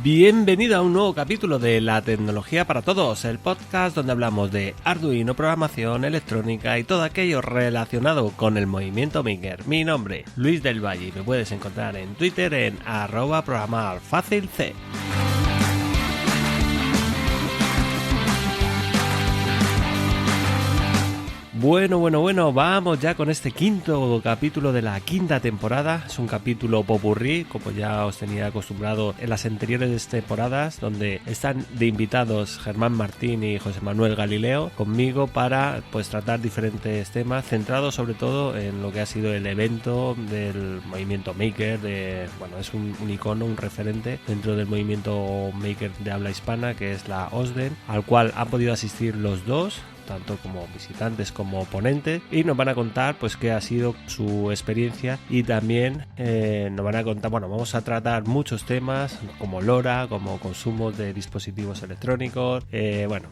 Bienvenido a un nuevo capítulo de La Tecnología para Todos, el podcast donde hablamos de Arduino, programación, electrónica y todo aquello relacionado con el movimiento maker. Mi nombre, Luis del Valle, y me puedes encontrar en Twitter en @programarfacilc. Bueno, vamos ya con este quinto capítulo de la quinta temporada. Es un capítulo popurrí, como ya os tenía acostumbrado en las anteriores temporadas, donde están de invitados Germán Martín y José Manuel Galileo conmigo para pues tratar diferentes temas, centrados sobre todo en lo que ha sido el evento del movimiento maker. Es un icono, un referente dentro del movimiento maker de habla hispana, que es la OSDEN, al cual han podido asistir los dos, tanto como visitantes como ponentes, y nos van a contar pues qué ha sido su experiencia, y también nos van a contar, vamos a tratar muchos temas como LoRa, como consumo de dispositivos electrónicos,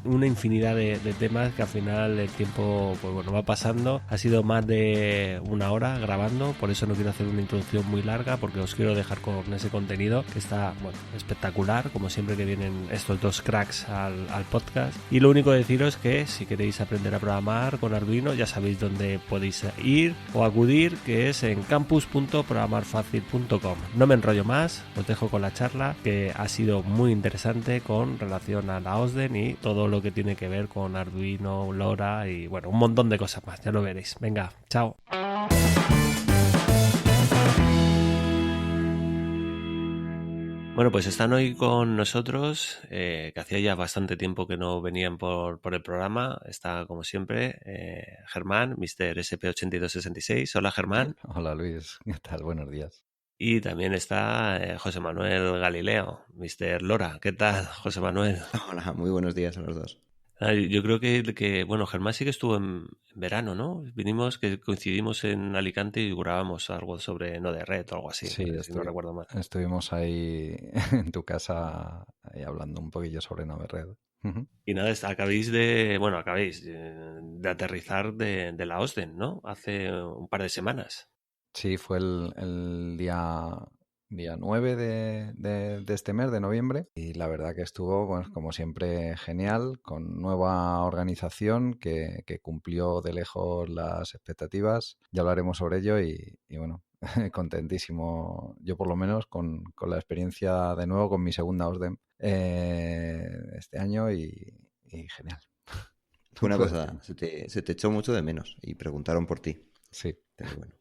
una infinidad de temas que al final el tiempo va pasando. Ha sido más de una hora grabando, por eso no quiero hacer una introducción muy larga, porque os quiero dejar con ese contenido que está espectacular, como siempre que vienen estos dos cracks al podcast. Y lo único que deciros que si queréis aprender a programar con Arduino, ya sabéis dónde podéis ir o acudir, que es en campus.programarfacil.com. No me enrollo más, os dejo con la charla, que ha sido muy interesante con relación a la OSDEN y todo lo que tiene que ver con Arduino, LoRa y un montón de cosas más, ya lo veréis. Venga, chao. Bueno, pues están hoy con nosotros, que hacía ya bastante tiempo que no venían por el programa. Está, como siempre, Germán, Mr. SP8266. Hola, Germán. Hola, Luis. ¿Qué tal? Buenos días. Y también está José Manuel Galileo, Mr. Lora. ¿Qué tal, José Manuel? Hola, muy buenos días a los dos. Yo creo que Germán sí que estuvo en verano, ¿no? Que coincidimos en Alicante y grabamos algo sobre Node-RED o algo así, Sí, si no recuerdo mal. estuvimos ahí en tu casa hablando un poquillo sobre Node-RED. Y nada, acabáis de aterrizar de la OSDEN, ¿no? Hace un par de semanas. Sí, fue el día 9 de este mes, de noviembre, y la verdad que estuvo, como siempre, genial, con nueva organización que cumplió de lejos las expectativas. Ya hablaremos sobre ello y contentísimo, yo por lo menos, con la experiencia de nuevo, con mi segunda OSDEN este año y genial. Fue una cosa, se te echó mucho de menos y preguntaron por ti. Sí. Pero bueno.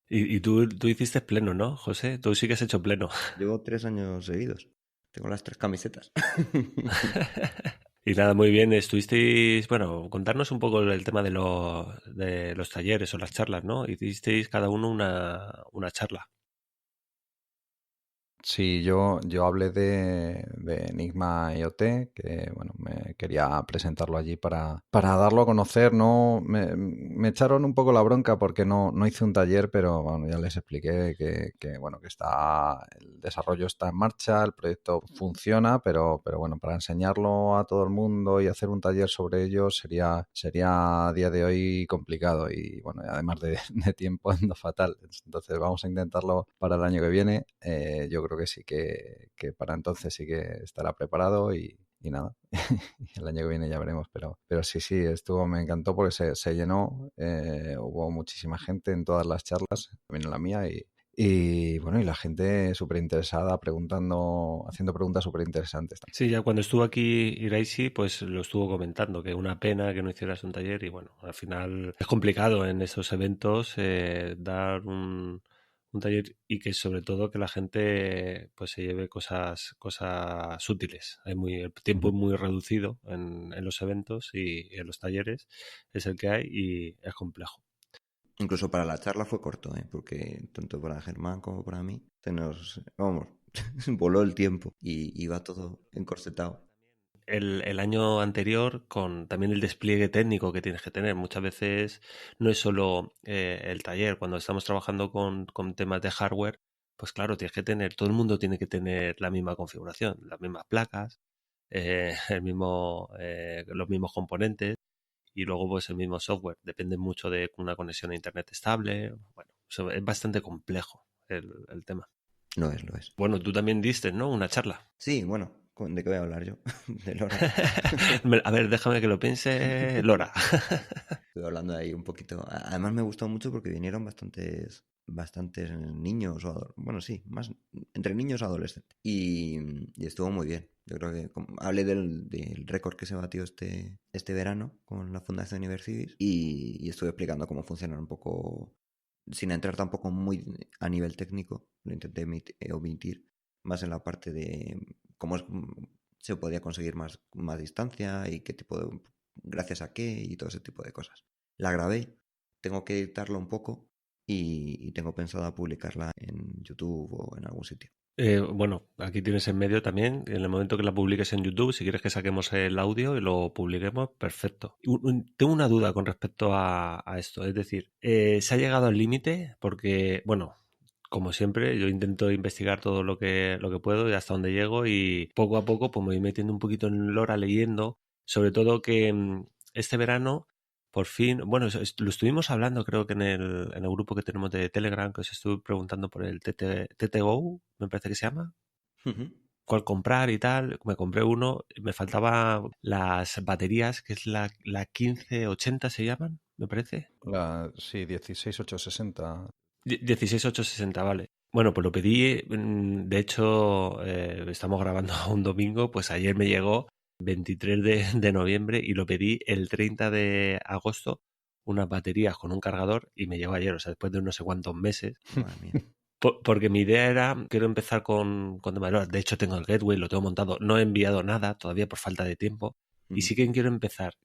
Y tú hiciste pleno, ¿no, José? Tú sí que has hecho pleno. Llevo 3 años seguidos. Tengo las 3 camisetas. Y nada, muy bien. Estuvisteis, contarnos un poco el tema de los talleres o las charlas, ¿no? Hicisteis cada uno una charla. Sí, yo hablé de Enigma IoT, que me quería presentarlo allí para darlo a conocer. No, me echaron un poco la bronca porque no hice un taller, pero ya les expliqué que está, el desarrollo está en marcha, el proyecto funciona, pero para enseñarlo a todo el mundo y hacer un taller sobre ello sería a día de hoy complicado y además de tiempo ando fatal. Entonces vamos a intentarlo para el año que viene. Yo creo que sí que para entonces sí que estará preparado y nada, el año que viene ya veremos, pero sí, me encantó porque se llenó, hubo muchísima gente en todas las charlas, también en la mía y la gente súper interesada, haciendo preguntas súper interesantes. Sí, ya cuando estuvo aquí Iraisi, pues lo estuvo comentando, que una pena que no hicieras un taller y al final es complicado en esos eventos dar un taller y que sobre todo que la gente pues se lleve cosas útiles. El tiempo es muy reducido en los eventos y en los talleres es el que hay y es complejo. Incluso para la charla fue corto, porque tanto para Germán como para mí voló el tiempo y iba todo encorsetado. El año anterior con también el despliegue técnico que tienes que tener. Muchas veces no es solo el taller. Cuando estamos trabajando con temas de hardware, pues claro, todo el mundo tiene que tener la misma configuración, las mismas placas, los mismos componentes y luego pues el mismo software. Depende mucho de una conexión a internet estable. Es bastante complejo el tema. Lo es, lo es. Bueno, tú también diste, ¿no? Una charla. Sí, bueno, ¿de qué voy a hablar yo? De Lora. A ver, déjame que lo piense. Lora. Estuve hablando ahí un poquito. Además me gustó mucho porque vinieron bastantes niños, bueno, sí, más entre niños y adolescentes. Y estuvo muy bien. Yo creo que hablé del récord que se batió este verano con la Fundación Universidad y estuve explicando cómo funcionan un poco, sin entrar tampoco muy a nivel técnico, lo intenté omitir, más en la parte de cómo se podía conseguir más distancia y qué tipo de, gracias a qué y todo ese tipo de cosas. La grabé, tengo que editarla un poco y tengo pensado publicarla en YouTube o en algún sitio. Bueno, aquí tienes en medio también, en el momento que la publiques en YouTube, si quieres que saquemos el audio y lo publiquemos, perfecto. Tengo una duda con respecto a esto, es decir, ¿se ha llegado al límite? Porque, bueno, como siempre, yo intento investigar todo lo que puedo y hasta donde llego y poco a poco pues me voy metiendo un poquito en lora leyendo, sobre todo que este verano por fin, bueno, lo estuvimos hablando creo que en el grupo que tenemos de Telegram, que os estuve preguntando por el TTGO, me parece que se llama, cuál comprar y tal. Me compré uno, me faltaba las baterías, que es la 1580 se llaman, me parece. Sí, 16860. 16860, vale. Bueno, pues lo pedí, de hecho, estamos grabando un domingo, pues ayer me llegó 23 de noviembre y lo pedí el 30 de agosto, unas baterías con un cargador y me llegó ayer, o sea, después de no sé cuántos meses. Madre mía. Porque mi idea era, quiero empezar con tema de LoRa. De hecho, tengo el gateway, lo tengo montado, no he enviado nada todavía por falta de tiempo y sí que quiero empezar.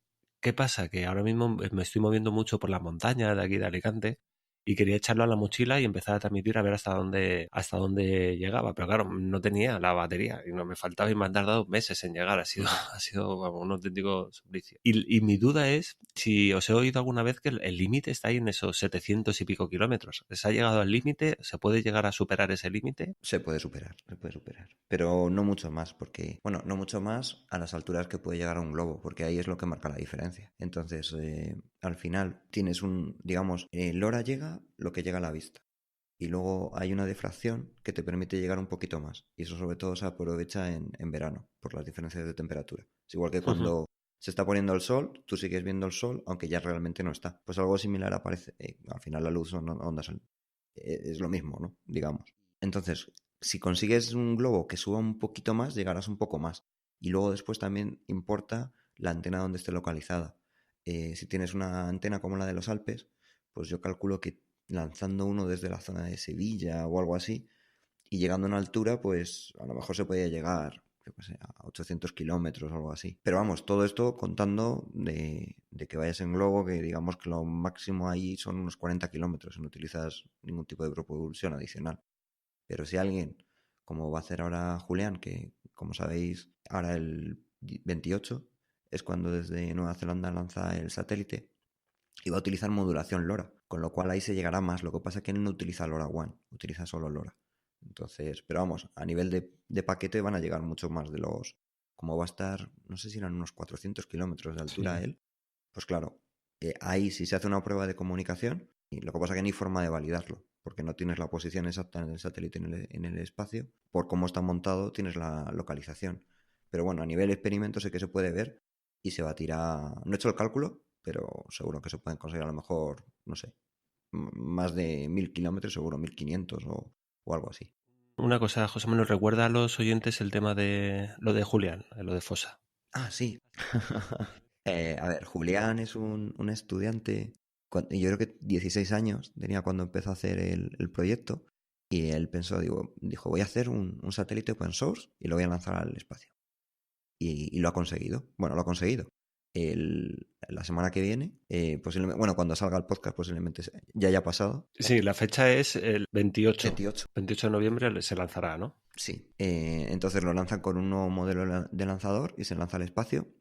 ¿Qué pasa? Que ahora mismo me estoy moviendo mucho por las montañas de aquí de Alicante y quería echarlo a la mochila y empezar a transmitir a ver hasta dónde llegaba. Pero claro, no tenía la batería y no me faltaba y me han tardado meses en llegar. Ha sido vamos, un auténtico suplicio. Y mi duda es si os he oído alguna vez que el límite está ahí en esos 700 y pico kilómetros. ¿Se ha llegado al límite? ¿Se puede llegar a superar ese límite? Se puede superar. Pero no mucho más, porque, bueno, no mucho más a las alturas que puede llegar a un globo, porque ahí es lo que marca la diferencia. Entonces, al final tienes digamos, LoRa llega lo que llega a la vista. Y luego hay una difracción que te permite llegar un poquito más. Y eso sobre todo se aprovecha en verano, por las diferencias de temperatura. Es igual que cuando se está poniendo el sol, tú sigues viendo el sol, aunque ya realmente no está. Pues algo similar aparece. Al final la luz son ondas. Es lo mismo, ¿no? Digamos. Entonces, si consigues un globo que suba un poquito más, llegarás un poco más. Y luego después también importa la antena donde esté localizada. Si tienes una antena como la de los Alpes, pues yo calculo que lanzando uno desde la zona de Sevilla o algo así, y llegando a una altura, pues a lo mejor se podía llegar, yo qué sé, a 800 kilómetros o algo así. Pero vamos, todo esto contando de que vayas en globo, que digamos que lo máximo ahí son unos 40 kilómetros, no utilizas ningún tipo de propulsión adicional. Pero si alguien, como va a hacer ahora Julián, que como sabéis, ahora el 28 es cuando desde Nueva Zelanda lanza el satélite, y va a utilizar modulación LoRa, con lo cual ahí se llegará más. Lo que pasa es que él no utiliza LoRaWAN, utiliza solo LoRa. Entonces, pero vamos, a nivel de paquete van a llegar mucho más de como va a estar, no sé si eran unos 400 kilómetros de altura él, pues claro, ahí si se hace una prueba de comunicación, y lo que pasa es que no hay forma de validarlo, porque no tienes la posición exacta en el satélite en el espacio, por cómo está montado tienes la localización. Pero bueno, a nivel experimento sé que se puede ver y se batirá, no he hecho el cálculo, pero seguro que se pueden conseguir a lo mejor, no sé, más de 1000 kilómetros, seguro 1500 o algo así. Una cosa, José Manuel, recuerda a los oyentes el tema de lo de Julián, lo de Fosa. Ah, sí. A ver, Julián es un estudiante, yo creo que 16 años tenía cuando empezó a hacer el proyecto y él dijo, voy a hacer un satélite open source y lo voy a lanzar al espacio. Y lo ha conseguido. Bueno, lo ha conseguido. La semana que viene, posiblemente, bueno, cuando salga el podcast posiblemente ya haya pasado. Sí, la fecha es el 28. 28. 28 de noviembre se lanzará, ¿no? Sí. Entonces lo lanzan con un nuevo modelo de lanzador y se lanza al espacio.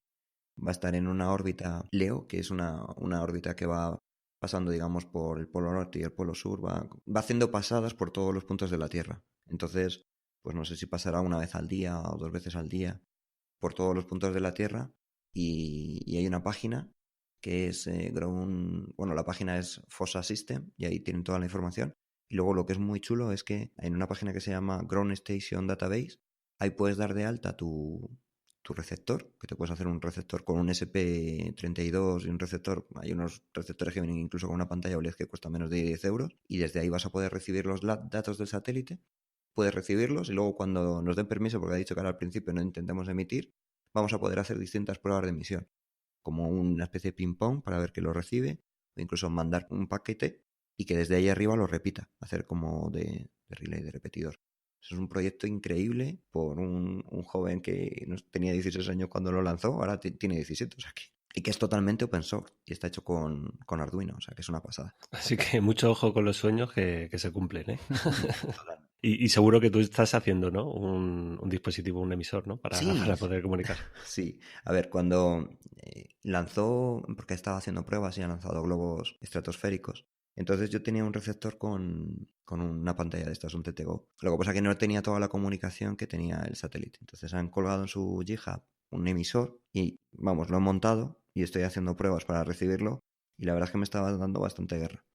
Va a estar en una órbita LEO, que es una órbita que va pasando, digamos, por el polo norte y el polo sur. Va haciendo pasadas por todos los puntos de la Tierra. Entonces, pues no sé si pasará una vez al día o 2 veces al día por todos los puntos de la Tierra. Y hay una página que es bueno, la página es Fossa System y ahí tienen toda la información. Y luego lo que es muy chulo es que en una página que se llama Ground Station Database, ahí puedes dar de alta tu receptor, que te puedes hacer un receptor con un SP32 y un receptor. Hay unos receptores que vienen incluso con una pantalla OLED que cuesta menos de 10 euros, y desde ahí vas a poder recibir los datos del satélite, puedes recibirlos y luego cuando nos den permiso, porque ha dicho que ahora al principio no intentemos emitir, vamos a poder hacer distintas pruebas de emisión, como una especie de ping-pong para ver que lo recibe, o incluso mandar un paquete y que desde ahí arriba lo repita, hacer como de relay, de repetidor. Eso es un proyecto increíble por un joven que tenía 16 años cuando lo lanzó, ahora tiene 17, o sea que... Y que es totalmente open source y está hecho con Arduino, o sea que es una pasada. Así que mucho ojo con los sueños que se cumplen, ¿eh? Y seguro que tú estás haciendo, ¿no? Un dispositivo, un emisor, ¿no? Para poder comunicar. Sí. A ver, cuando lanzó, porque estaba haciendo pruebas y ha lanzado globos estratosféricos, entonces yo tenía un receptor con una pantalla de estas, un TTGO. Lo que pasa es que no tenía toda la comunicación que tenía el satélite. Entonces han colgado en su GitHub un emisor y, vamos, lo he montado y estoy haciendo pruebas para recibirlo y la verdad es que me estaba dando bastante guerra.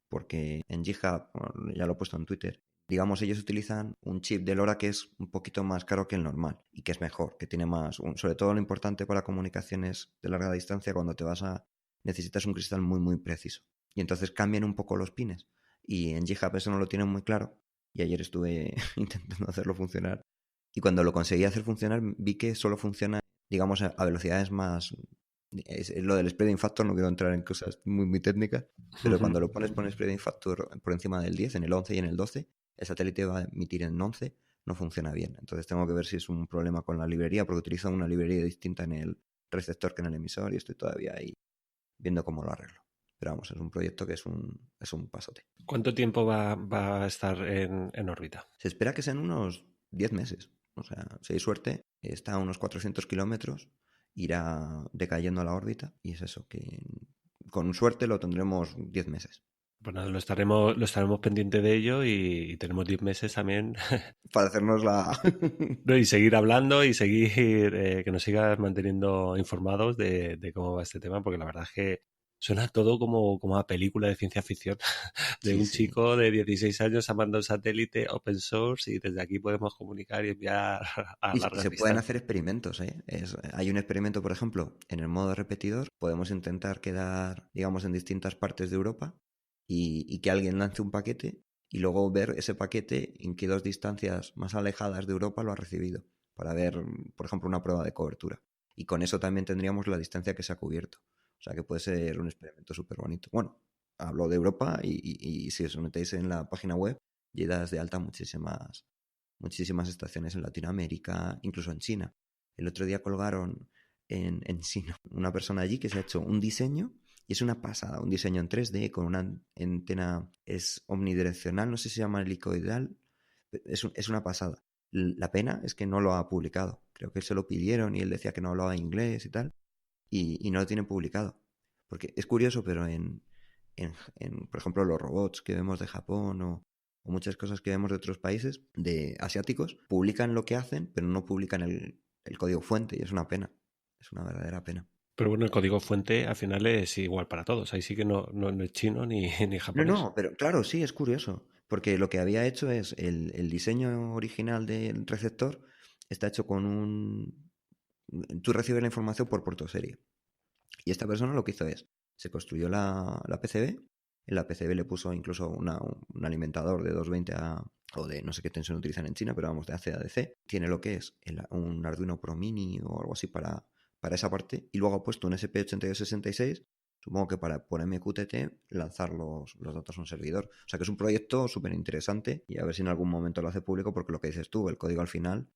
Porque en GitHub, bueno, ya lo he puesto en Twitter, digamos, ellos utilizan un chip de LoRa que es un poquito más caro que el normal y que es mejor, que tiene más, sobre todo lo importante para comunicaciones de larga distancia, cuando necesitas un cristal muy, muy preciso. Y entonces cambian un poco los pines. Y en GitHub eso no lo tienen muy claro. Y ayer estuve intentando hacerlo funcionar. Y cuando lo conseguí hacer funcionar, vi que solo funciona, digamos, a velocidades más... Es lo del spreading factor, no quiero entrar en cosas muy, muy técnicas, pero cuando lo pones spreading factor por encima del 10, en el 11 y en el 12, el satélite va a emitir en 11, no funciona bien. Entonces tengo que ver si es un problema con la librería, porque utiliza una librería distinta en el receptor que en el emisor y estoy todavía ahí viendo cómo lo arreglo. Pero vamos, es un proyecto que es un pasote. ¿Cuánto tiempo va a estar en órbita? Se espera que sean unos 10 meses. O sea, si hay suerte, está a unos 400 kilómetros, irá decayendo a la órbita y es eso, que con suerte lo tendremos 10 meses. Pues nada, lo estaremos pendiente de ello y tenemos 10 meses también. Para hacernos la... No, y seguir hablando y seguir que nos sigas manteniendo informados de cómo va este tema, porque la verdad es que suena todo como a película de ciencia ficción de un chico de 16 años amando un satélite open source y desde aquí podemos comunicar y enviar a Y largas se pueden distancias. hacer experimentos, ¿eh? Hay un experimento, por ejemplo, en el modo repetidor, podemos intentar quedar, digamos, en distintas partes de Europa y que alguien lance un paquete y luego ver ese paquete en qué dos distancias más alejadas de Europa lo ha recibido, para ver, por ejemplo, una prueba de cobertura. Y con eso también tendríamos la distancia que se ha cubierto. O sea que puede ser un experimento súper bonito. Bueno, hablo de Europa y si os metéis en la página web, llegas de alta muchísimas estaciones en Latinoamérica, incluso en China. El otro día colgaron en China una persona allí que se ha hecho un diseño y es una pasada, un diseño en 3D con una antena, es omnidireccional, no sé si se llama helicoidal, es una pasada. La pena es que no lo ha publicado. Creo que se lo pidieron y él decía que no hablaba inglés y tal, y no lo tienen publicado. Porque es curioso, pero por ejemplo, los robots que vemos de Japón o muchas cosas que vemos de otros países, de asiáticos, publican lo que hacen, pero no publican el código fuente y es una pena. Es una verdadera pena. Pero bueno, el código fuente al final es igual para todos. Ahí sí que no es chino ni japonés. No, pero claro, sí, es curioso. Porque lo que había hecho es el diseño original del receptor está hecho con un... Tú recibes la información por puerto serie. Y esta persona lo que hizo es, se construyó la PCB, en la PCB le puso incluso un alimentador de 220 o de no sé qué tensión utilizan en China, pero vamos, de AC a DC. Tiene lo que es un Arduino Pro Mini o algo así para esa parte. Y luego ha puesto un SP8266, supongo que para por MQTT lanzar los datos a un servidor. O sea que es un proyecto súper interesante y a ver si en algún momento lo hace público, porque lo que dices tú, el código al final,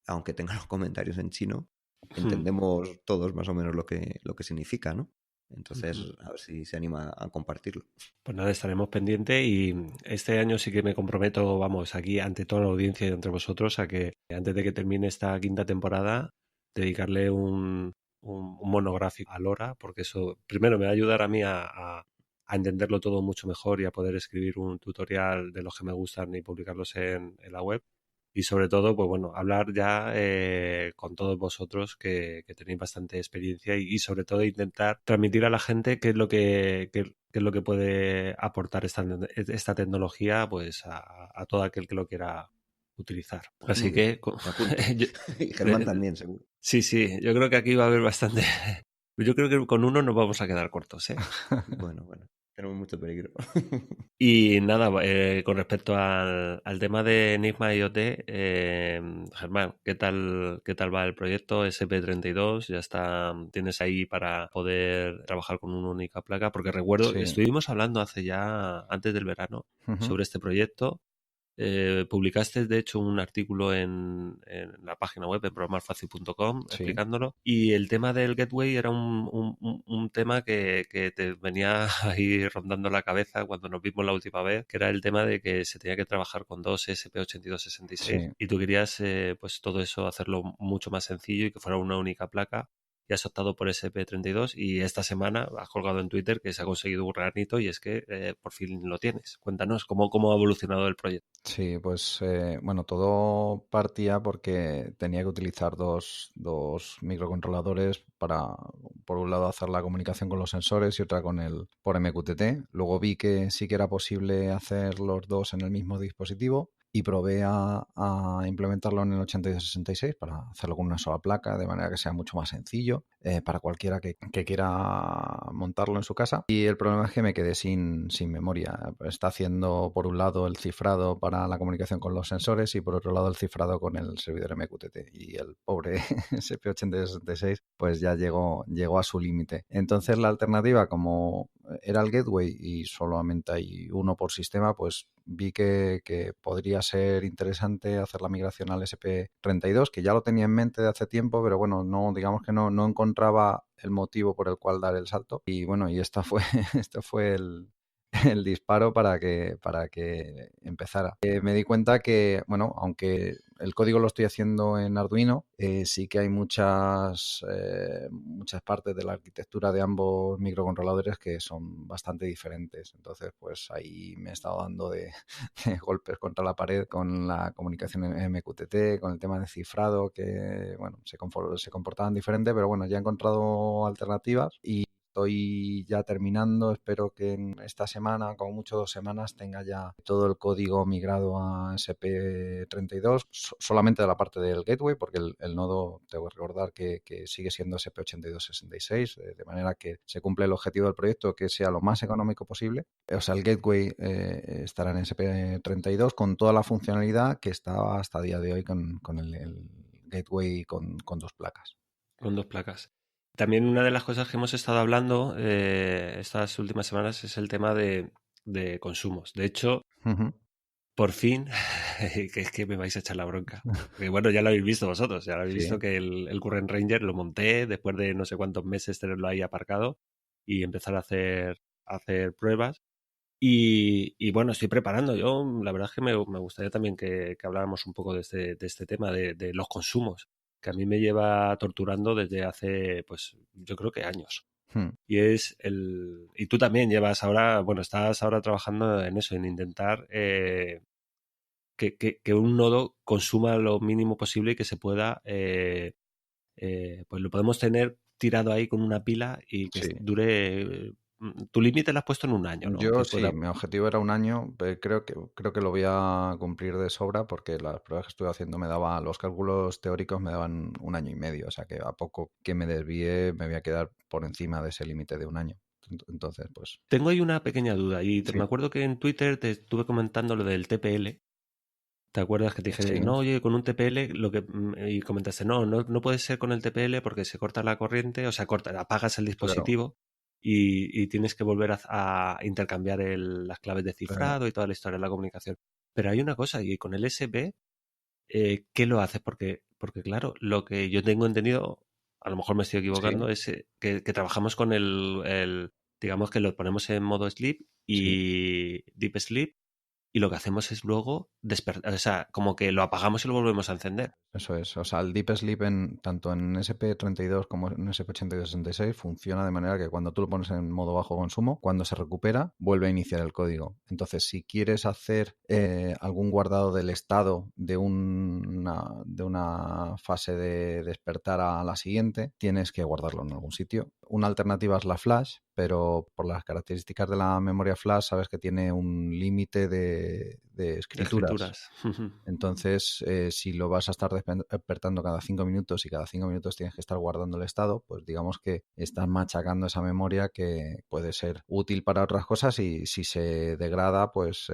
aunque tenga los comentarios en chino, entendemos todos más o menos lo que significa, ¿no? Entonces, a ver si se anima a compartirlo. Pues nada, estaremos pendientes y este año sí que me comprometo, vamos, aquí ante toda la audiencia y entre vosotros, a que antes de que termine esta quinta temporada, dedicarle un monográfico a LoRa, porque eso primero me va a ayudar a mí a entenderlo todo mucho mejor y a poder escribir un tutorial de los que me gustan y publicarlos en la web. y sobre todo, pues bueno, hablar ya con todos vosotros que tenéis bastante experiencia y sobre todo intentar transmitir a la gente qué es lo qué es lo que puede aportar esta tecnología pues a todo aquel que lo quiera utilizar. Pues Así muy bien, que me apunto. yo- Y Germán también, seguro. sí, sí, yo creo que aquí va a haber bastante. Yo creo que con uno nos vamos a quedar cortos, ¿eh? Bueno, tenemos mucho peligro. Y nada, con respecto al tema de Enigma IoT, Germán, qué tal va el proyecto SP32? ¿Ya está, tienes ahí para poder trabajar con una única placa? Porque recuerdo, Sí. estuvimos hablando hace ya, antes del verano, Ujú. sobre este proyecto. Publicaste, de hecho, un artículo en la página web, en programarfacil.com, Sí. explicándolo. Y el tema del gateway era un tema que te venía ahí rondando la cabeza cuando nos vimos la última vez, que era el tema de que se tenía que trabajar con dos SP8266 Sí. y tú querías, pues todo eso hacerlo mucho más sencillo y que fuera una única placa. Y has optado por SP32 y esta semana has colgado en Twitter que se ha conseguido un granito y es que por fin lo tienes. Cuéntanos cómo ha evolucionado el proyecto. Sí, pues bueno, todo partía porque tenía que utilizar dos microcontroladores para, por un lado, hacer la comunicación con los sensores y otra con por MQTT. Luego vi que sí que era posible hacer los dos en el mismo dispositivo y probé a implementarlo en el 8266 para hacerlo con una sola placa, de manera que sea mucho más sencillo para cualquiera que quiera montarlo en su casa. Y el problema es que me quedé sin memoria. Está haciendo por un lado el cifrado para la comunicación con los sensores y por otro lado el cifrado con el servidor MQTT. Y el pobre SP8266 pues ya llegó a su límite. Entonces la alternativa, como era el gateway y solamente hay uno por sistema, pues vi que podría ser interesante hacer la migración al SP32, que ya lo tenía en mente de hace tiempo, pero bueno, no, digamos que no encontraba el motivo por el cual dar el salto. Y bueno, y esto fue el disparo para que empezara. Me di cuenta que, bueno, aunque el código lo estoy haciendo en Arduino, sí que hay muchas partes de la arquitectura de ambos microcontroladores que son bastante diferentes. Entonces, pues ahí me he estado dando de golpes contra la pared con la comunicación en MQTT, con el tema de cifrado, que, bueno, se comportaban diferente, pero bueno, ya he encontrado alternativas y estoy ya terminando, espero que en esta semana, como mucho 2 semanas, tenga ya todo el código migrado a SP32, solamente de la parte del gateway, porque el nodo, tengo que recordar que sigue siendo SP8266, de manera que se cumple el objetivo del proyecto, que sea lo más económico posible. O sea, el gateway estará en SP32 con toda la funcionalidad que está hasta el día de hoy con el gateway con dos placas. Con dos placas. También una de las cosas que hemos estado hablando estas últimas semanas es el tema de consumos. De hecho, por fin, que es que me vais a echar la bronca. Porque bueno, ya lo habéis visto vosotros, ya lo habéis visto que el Current Ranger lo monté después de no sé cuántos meses tenerlo ahí aparcado y empezar a hacer pruebas. Y bueno, estoy preparando. Yo, la verdad es que me gustaría también que habláramos un poco de este tema de los consumos, que a mí me lleva torturando desde hace, pues, yo creo que años. Y es y tú también llevas ahora, bueno, estás ahora trabajando en eso, en intentar que un nodo consuma lo mínimo posible y que se pueda, pues lo podemos tener tirado ahí con una pila y que dure. Tu límite lo has puesto en 1 año, ¿no? Yo Que sí, pueda. mi objetivo era 1 año, pero creo que lo voy a cumplir de sobra porque las pruebas que estuve haciendo los cálculos teóricos me daban 1 año y medio, o sea que a poco que me desvíe me voy a quedar por encima de ese límite de 1 año. Entonces, pues Tengo ahí una pequeña duda y sí, me acuerdo que en Twitter te estuve comentando lo del TPL. ¿Te acuerdas que te dije, sí, no, oye, con un TPL, y comentaste, no puede ser con el TPL porque se corta la corriente, o sea, apagas el claro, dispositivo y tienes que volver a intercambiar las claves de claro. cifrado y toda la historia de la comunicación. Pero hay una cosa, y con el SP, ¿qué lo haces? Porque claro, lo que yo tengo entendido, a lo mejor me estoy Sí, equivocando, es que trabajamos con digamos que lo ponemos en modo sleep sí, y deep sleep y lo que hacemos es luego despertar, o sea, como que lo apagamos y lo volvemos a encender. Eso es, o sea, el Deep Sleep tanto en SP32 como en SP8266 funciona de manera que cuando tú lo pones en modo bajo consumo, cuando se recupera, vuelve a iniciar el código. Entonces, si quieres hacer algún guardado del estado de una fase de despertar a la siguiente, tienes que guardarlo en algún sitio. Una alternativa es la flash, pero por las características de la memoria flash sabes que tiene un límite de escrituras. Entonces, si lo vas a estar despertando cada 5 minutos y cada 5 minutos tienes que estar guardando el estado, pues digamos que estás machacando esa memoria que puede ser útil para otras cosas y si se degrada, pues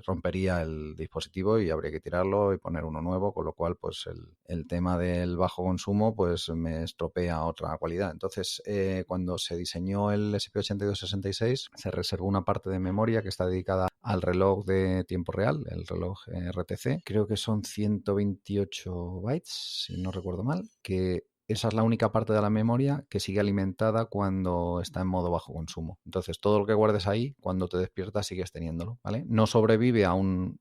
rompería el dispositivo y habría que tirarlo y poner uno nuevo, con lo cual pues el tema del bajo consumo pues me estropea otra cualidad. Entonces, cuando se diseñó el SP8266 se reservó una parte de memoria que está dedicada al reloj de tiempo real, el reloj RTC. Creo que son 128 bytes, si no recuerdo mal, que esa es la única parte de la memoria que sigue alimentada cuando está en modo bajo consumo. Entonces, todo lo que guardes ahí, cuando te despiertas, sigues teniéndolo, ¿vale? No sobrevive a una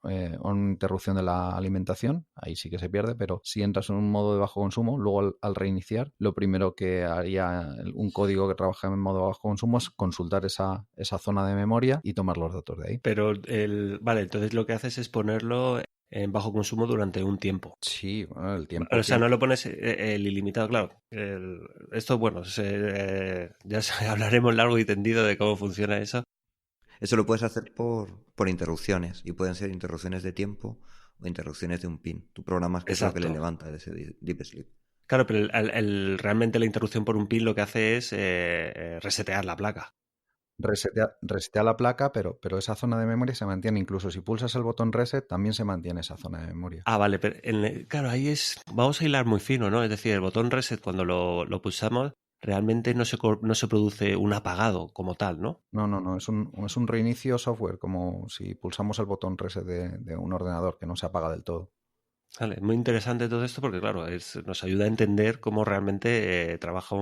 interrupción de la alimentación, ahí sí que se pierde, pero si entras en un modo de bajo consumo, luego al reiniciar, lo primero que haría un código que trabaja en modo bajo consumo es consultar esa zona de memoria y tomar los datos de ahí. Pero vale, entonces lo que haces es ponerlo en bajo consumo durante un tiempo. Sí, bueno, el tiempo. O sea, no lo pones el ilimitado, claro. Esto, bueno, ya hablaremos largo y tendido de cómo funciona eso. Eso lo puedes hacer por interrupciones, y pueden ser interrupciones de tiempo o interrupciones de un pin. Tú programas qué es lo que le levanta de ese Deep Sleep. Claro, pero realmente la interrupción por un pin lo que hace es resetear la placa. Resetea la placa, pero esa zona de memoria se mantiene. Incluso si pulsas el botón reset, también se mantiene esa zona de memoria. Ah, vale, pero claro, ahí vamos a hilar muy fino, ¿no? Es decir, el botón reset cuando lo pulsamos realmente no se produce un apagado como tal, ¿no? No, es un reinicio software, como si pulsamos el botón reset de un ordenador que no se apaga del todo. Vale, es muy interesante todo esto porque, claro, nos ayuda a entender cómo realmente trabaja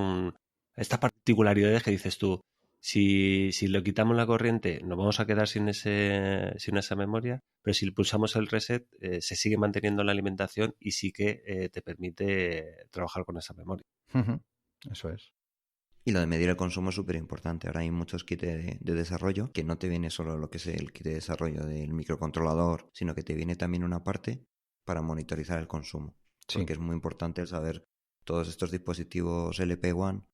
estas particularidades que dices tú. Si le quitamos la corriente, nos vamos a quedar sin esa memoria, pero si pulsamos el reset, se sigue manteniendo la alimentación y sí que te permite trabajar con esa memoria. Eso es. Y lo de medir el consumo es súper importante. Ahora hay muchos kits de desarrollo que no te viene solo lo que es el kit de desarrollo del microcontrolador, sino que te viene también una parte para monitorizar el consumo. Sí. Porque es muy importante el saber todos estos dispositivos LP1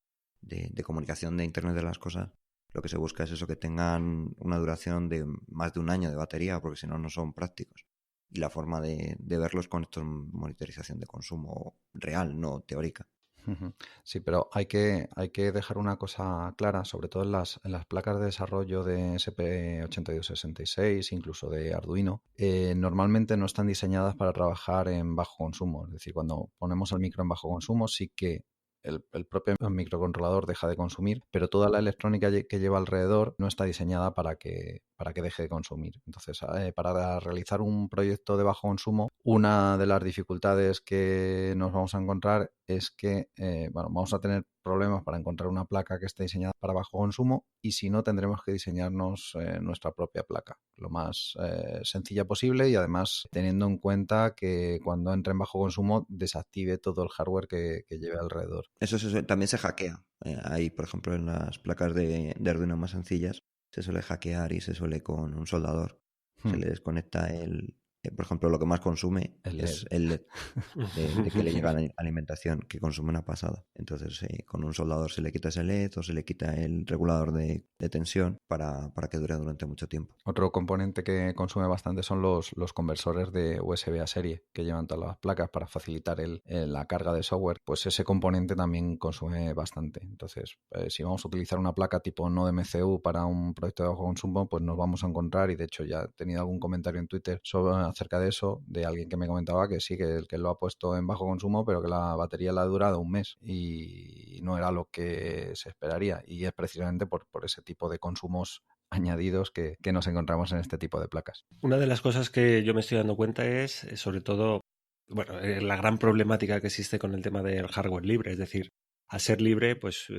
de comunicación de Internet de las cosas. Lo que se busca es eso, que tengan una duración de más de un año de batería, porque si no, no son prácticos. Y la forma de verlos con esto es monitorización de consumo real, no teórica. Sí, pero hay que dejar una cosa clara, sobre todo en las placas de desarrollo de SP8266, incluso de Arduino, normalmente no están diseñadas para trabajar en bajo consumo. Es decir, cuando ponemos el micro en bajo consumo, sí que el propio microcontrolador deja de consumir, pero toda la electrónica que lleva alrededor no está diseñada para que deje de consumir. Entonces, para realizar un proyecto de bajo consumo, una de las dificultades que nos vamos a encontrar es que vamos a tener problemas para encontrar una placa que esté diseñada para bajo consumo y si no tendremos que diseñarnos nuestra propia placa lo más sencilla posible y además teniendo en cuenta que cuando entre en bajo consumo desactive todo el hardware que lleve alrededor. Eso también se hackea. Ahí, por ejemplo, en las placas de Arduino más sencillas se suele hackear y se suele con un soldador. Se le desconecta por ejemplo, lo que más consume es el LED de que le llega la alimentación, que consume una pasada. Entonces, con un soldador se le quita ese LED o se le quita el regulador de tensión para que dure durante mucho tiempo. Otro componente que consume bastante son los conversores de USB a serie que llevan todas las placas para facilitar la carga de software. Pues ese componente también consume bastante. Entonces, si vamos a utilizar una placa tipo NodeMCU para un proyecto de bajo consumo, pues nos vamos a encontrar, y de hecho ya he tenido algún comentario en Twitter acerca de eso, de alguien que me comentaba que sí, que lo ha puesto en bajo consumo, pero que la batería le ha durado un mes y no era lo que se esperaría. Y es precisamente por ese tipo de consumos añadidos que nos encontramos en este tipo de placas. Una de las cosas que yo me estoy dando cuenta es, sobre todo, la gran problemática que existe con el tema del hardware libre. Es decir, al ser libre, pues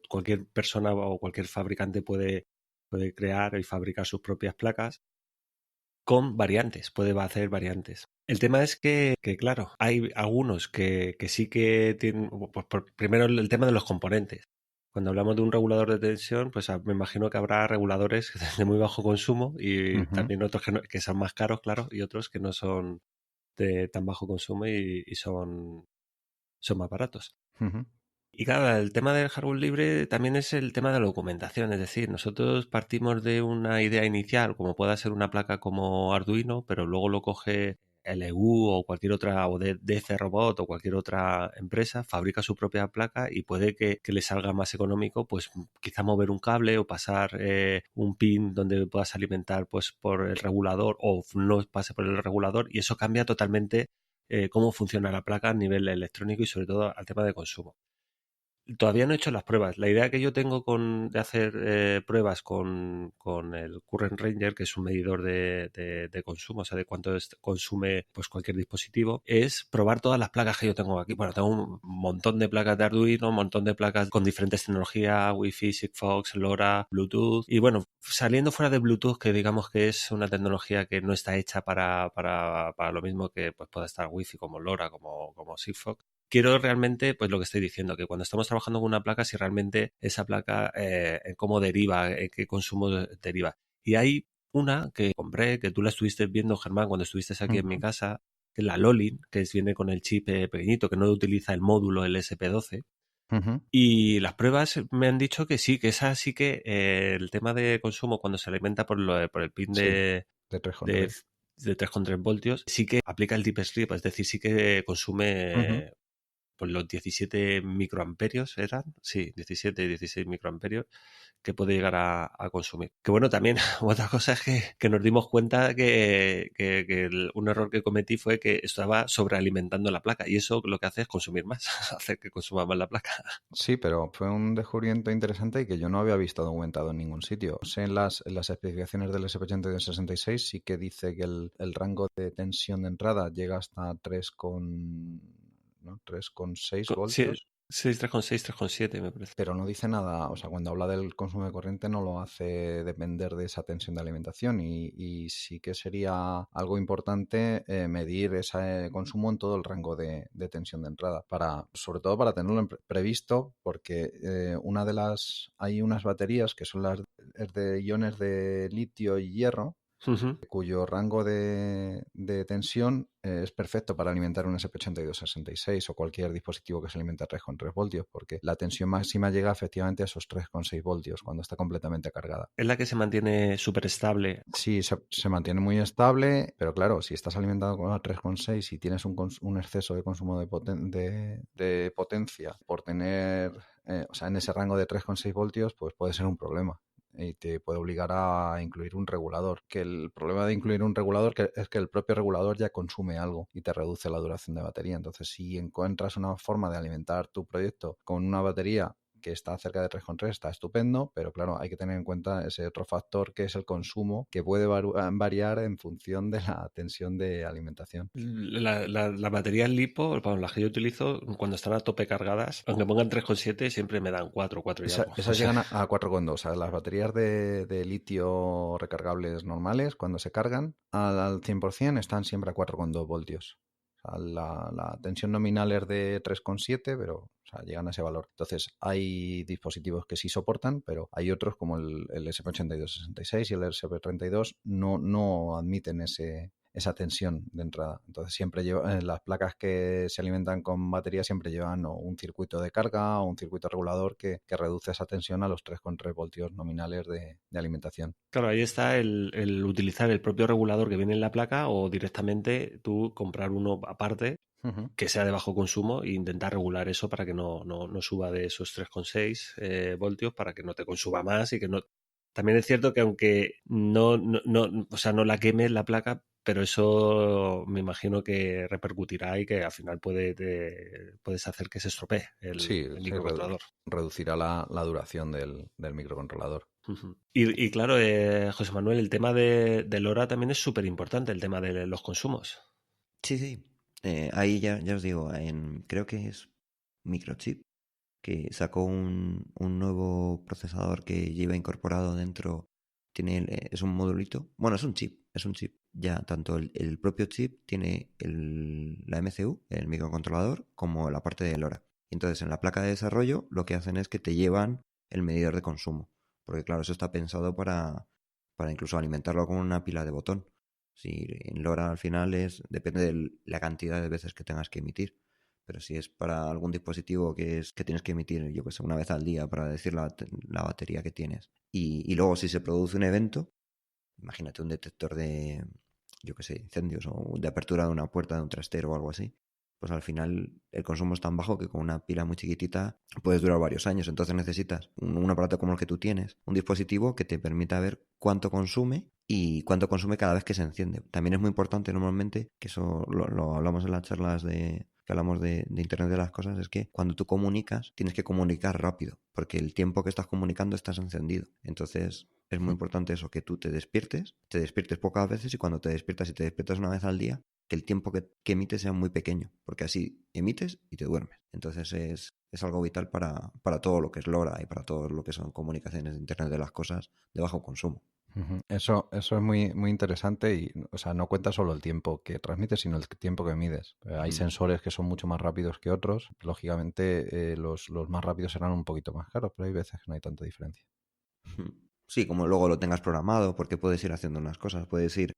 cualquier persona o cualquier fabricante puede crear y fabricar sus propias placas. con variantes, puede hacer variantes. El tema es que claro, hay algunos que sí que tienen, pues, primero el tema de los componentes. Cuando hablamos de un regulador de tensión, pues me imagino que habrá reguladores de muy bajo consumo y también otros que son más caros, claro, y otros que no son de tan bajo consumo y son más baratos. Y claro, el tema del hardware libre también es el tema de la documentación, es decir, nosotros partimos de una idea inicial, como pueda ser una placa como Arduino, pero luego lo coge LU o cualquier otra, o DC Robot o cualquier otra empresa, fabrica su propia placa y puede que le salga más económico, pues quizá mover un cable o pasar un pin donde puedas alimentar pues por el regulador o no pase por el regulador, y eso cambia totalmente cómo funciona la placa a nivel electrónico y sobre todo al tema de consumo. Todavía no he hecho las pruebas. La idea que yo tengo de hacer pruebas con el Current Ranger, que es un medidor de consumo, o sea, de cuánto consume pues cualquier dispositivo, es probar todas las placas que yo tengo aquí. Bueno, tengo un montón de placas de Arduino, un montón de placas con diferentes tecnologías, Wi-Fi, Sigfox, LoRa, Bluetooth. Y bueno, saliendo fuera de Bluetooth, que digamos que es una tecnología que no está hecha para lo mismo que pues, pueda estar Wi-Fi como LoRa, como Sigfox. Quiero realmente, pues lo que estoy diciendo, que cuando estamos trabajando con una placa, si realmente esa placa, cómo deriva, qué consumo deriva. Y hay una que compré, que tú la estuviste viendo, Germán, cuando estuviste aquí en mi casa, que es la Lolin, que viene con el chip pequeñito, que no utiliza el módulo, el SP12. Y las pruebas me han dicho que sí, que esa sí que el tema de consumo cuando se alimenta por el pin de 3,3 voltios, sí que aplica el deep sleep, es decir, sí que consume pues los 17 microamperios eran, sí, 17, 16 microamperios que puede llegar a consumir. Que bueno, también otra cosa es que nos dimos cuenta que un error que cometí fue que estaba sobrealimentando la placa y eso lo que hace es consumir más, hacer que consuma más la placa. Sí, pero fue un descubrimiento interesante y que yo no había visto documentado en ningún sitio. O sea, en las especificaciones del SP8266 sí que dice que el rango de tensión de entrada llega hasta 3,6 voltios. Sí, 3,6, 3,7 me parece. Pero no dice nada, o sea, cuando habla del consumo de corriente no lo hace depender de esa tensión de alimentación y sí que sería algo importante medir ese consumo en todo el rango de tensión de entrada, sobre todo para tenerlo previsto, porque hay unas baterías que son las de iones de litio y hierro, cuyo rango de tensión es perfecto para alimentar un SP8266 o cualquier dispositivo que se alimente a 3,3 voltios, porque la tensión máxima llega efectivamente a esos 3,6 voltios cuando está completamente cargada. Es la que se mantiene súper estable. Sí, se mantiene muy estable, pero claro, si estás alimentado con a 3,6 y tienes un exceso de consumo de potencia por tener, o sea, en ese rango de 3,6 voltios, pues puede ser un problema. Y te puede obligar a incluir un regulador. Que el problema de incluir un regulador es que el propio regulador ya consume algo y te reduce la duración de batería. Entonces, si encuentras una forma de alimentar tu proyecto con una batería que está cerca de 3,3 está estupendo, pero claro, hay que tener en cuenta ese otro factor que es el consumo, que puede variar en función de la tensión de alimentación. Las baterías LiPo, bueno, las que yo utilizo, cuando están a tope cargadas, aunque pongan 3,7, siempre me dan 4 y algo. Esas llegan a 4,2. O sea, las baterías de litio recargables normales, cuando se cargan al 100%, están siempre a 4,2 voltios. O sea, la tensión nominal es de 3,7, pero o sea, llegan a ese valor. Entonces, hay dispositivos que sí soportan, pero hay otros como el SP8266 y el SP32 no admiten esa tensión de entrada. Entonces siempre las placas que se alimentan con batería siempre llevan un circuito de carga o un circuito regulador que reduce esa tensión a los 3,3 voltios nominales de alimentación. Claro, ahí está el utilizar el propio regulador que viene en la placa o directamente tú comprar uno aparte que sea de bajo consumo e intentar regular eso para que no suba de esos 3,6 voltios, para que no te consuma más y que no... También es cierto que aunque no la queme la placa, pero eso me imagino que repercutirá y que al final puedes hacer que se estropee el microcontrolador. Reducirá la duración del microcontrolador. Y claro, José Manuel, el tema de LoRa también es súper importante, el tema de los consumos. Sí. Ahí ya os digo, creo que es Microchip, que sacó un nuevo procesador que lleva incorporado dentro. Es un modulito. Bueno, es un chip ya tanto el propio chip tiene la MCU, el microcontrolador, como la parte de LoRa. Entonces, en la placa de desarrollo lo que hacen es que te llevan el medidor de consumo. Porque claro, eso está pensado para incluso alimentarlo con una pila de botón. Si en LoRa al final depende de la cantidad de veces que tengas que emitir. Pero si es para algún dispositivo que tienes que emitir, yo que sé, una vez al día para decir la batería que tienes. Y luego si se produce un evento, imagínate un detector de, yo que sé, incendios o de apertura de una puerta de un trastero o algo así, pues al final el consumo es tan bajo que con una pila muy chiquitita puedes durar varios años. Entonces necesitas un aparato como el que tú tienes, un dispositivo que te permita ver cuánto consume y cuánto consume cada vez que se enciende. También es muy importante normalmente, que eso lo hablamos en las charlas que hablamos de Internet de las Cosas, es que cuando tú comunicas, tienes que comunicar rápido, porque el tiempo que estás comunicando estás encendido. Entonces es muy importante eso, que tú te despiertes pocas veces y cuando te despiertas una vez al día, que el tiempo que emites sea muy pequeño, porque así emites y te duermes. Entonces es algo vital para todo lo que es LoRa y para todo lo que son comunicaciones de Internet de las Cosas de bajo consumo. Eso es muy, muy interesante y, o sea, no cuenta solo el tiempo que transmites, sino el tiempo que mides. Hay sensores que son mucho más rápidos que otros. Lógicamente, los más rápidos serán un poquito más caros, pero hay veces que no hay tanta diferencia. Sí, como luego lo tengas programado, porque puedes ir haciendo unas cosas.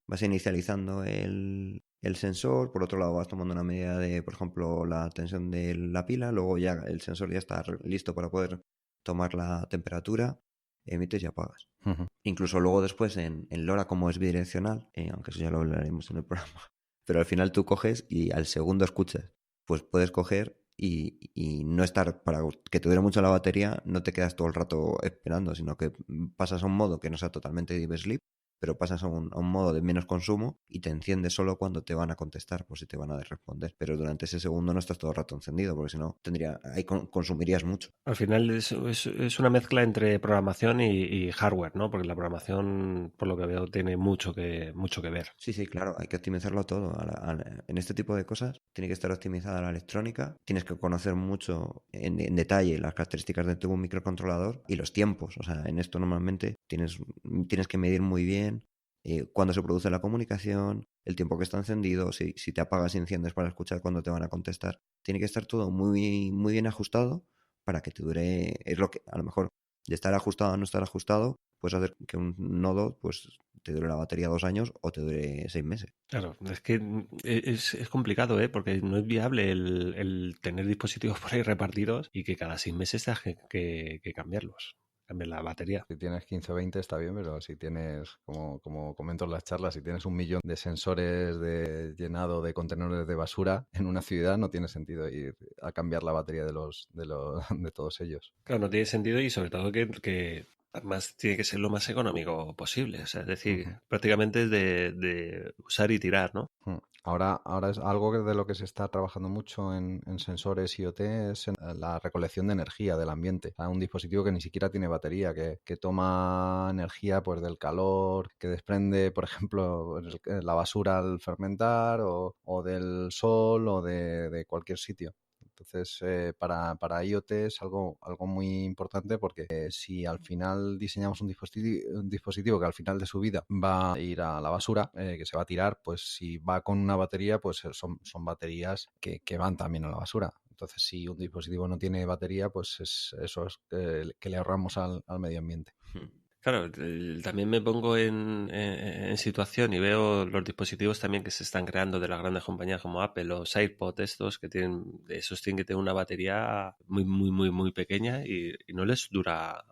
Vas inicializando el sensor, por otro lado vas tomando una medida de, por ejemplo, la tensión de la pila, luego ya el sensor ya está listo para poder tomar la temperatura, emites y apagas. Incluso luego después en LoRa, como es bidireccional, aunque eso ya lo hablaremos en el programa, pero al final tú coges y al segundo escuchas, pues puedes coger y no estar, para que te dure mucho la batería, no te quedas todo el rato esperando, sino que pasas a un modo que no sea totalmente deep sleep, pero pasas a un modo de menos consumo y te enciendes solo cuando te van a contestar, por si te van a responder. Pero durante ese segundo no estás todo el rato encendido, porque si no, ahí consumirías mucho. Al final es una mezcla entre programación y hardware, ¿no? Porque la programación, por lo que veo, tiene mucho que ver. Sí, sí, claro, hay que optimizarlo todo. En este tipo de cosas tiene que estar optimizada la electrónica, tienes que conocer mucho en detalle las características de tu microcontrolador y los tiempos. O sea, en esto normalmente tienes que medir muy bien cuándo se produce la comunicación, el tiempo que está encendido, si te apagas y enciendes para escuchar cuándo te van a contestar. Tiene que estar todo muy, muy bien ajustado para que te dure. Es lo que, a lo mejor, de estar ajustado a no estar ajustado, puedes hacer que un nodo pues te dure la batería 2 años o te dure 6 meses. Claro, es que es complicado, ¿eh? Porque no es viable el tener dispositivos por ahí repartidos y que cada 6 meses tengas que cambiar la batería. Si tienes 15 o 20 está bien, pero si tienes, como comento en las charlas, si tienes 1.000.000 de sensores de llenado de contenedores de basura en una ciudad, no tiene sentido ir a cambiar la batería de todos ellos. Claro, no tiene sentido y sobre todo que además tiene que ser lo más económico posible. O sea, es decir, prácticamente es de usar y tirar, ¿no? Ahora es algo de lo que se está trabajando mucho en sensores IoT, es en la recolección de energía del ambiente. O sea, un dispositivo que ni siquiera tiene batería, que toma energía pues del calor que desprende, por ejemplo, la basura al fermentar o del sol o de cualquier sitio. Entonces, para IoT es algo muy importante porque si al final diseñamos un dispositivo que al final de su vida va a ir a la basura, que se va a tirar, pues si va con una batería, pues son baterías que van también a la basura. Entonces, si un dispositivo no tiene batería, pues eso es que le ahorramos al medio ambiente. Claro, también me pongo en situación y veo los dispositivos también que se están creando de las grandes compañías como Apple, los AirPods estos tienen que tener una batería muy, muy, muy, muy pequeña y no les dura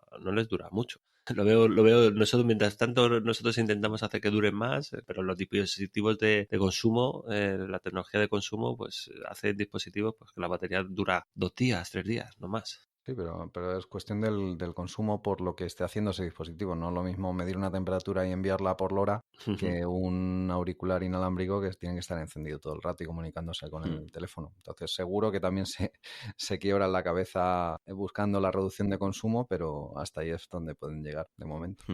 mucho. Lo veo, nosotros mientras tanto nosotros intentamos hacer que duren más, pero los dispositivos de consumo, la tecnología de consumo, pues hace dispositivos pues que la batería dura 2 días, 3 días, no más. Sí, pero es cuestión del consumo por lo que esté haciendo ese dispositivo. No es lo mismo medir una temperatura y enviarla por LoRa que un auricular inalámbrico que tiene que estar encendido todo el rato y comunicándose con el teléfono. Entonces seguro que también se quiebra la cabeza buscando la reducción de consumo, pero hasta ahí es donde pueden llegar de momento.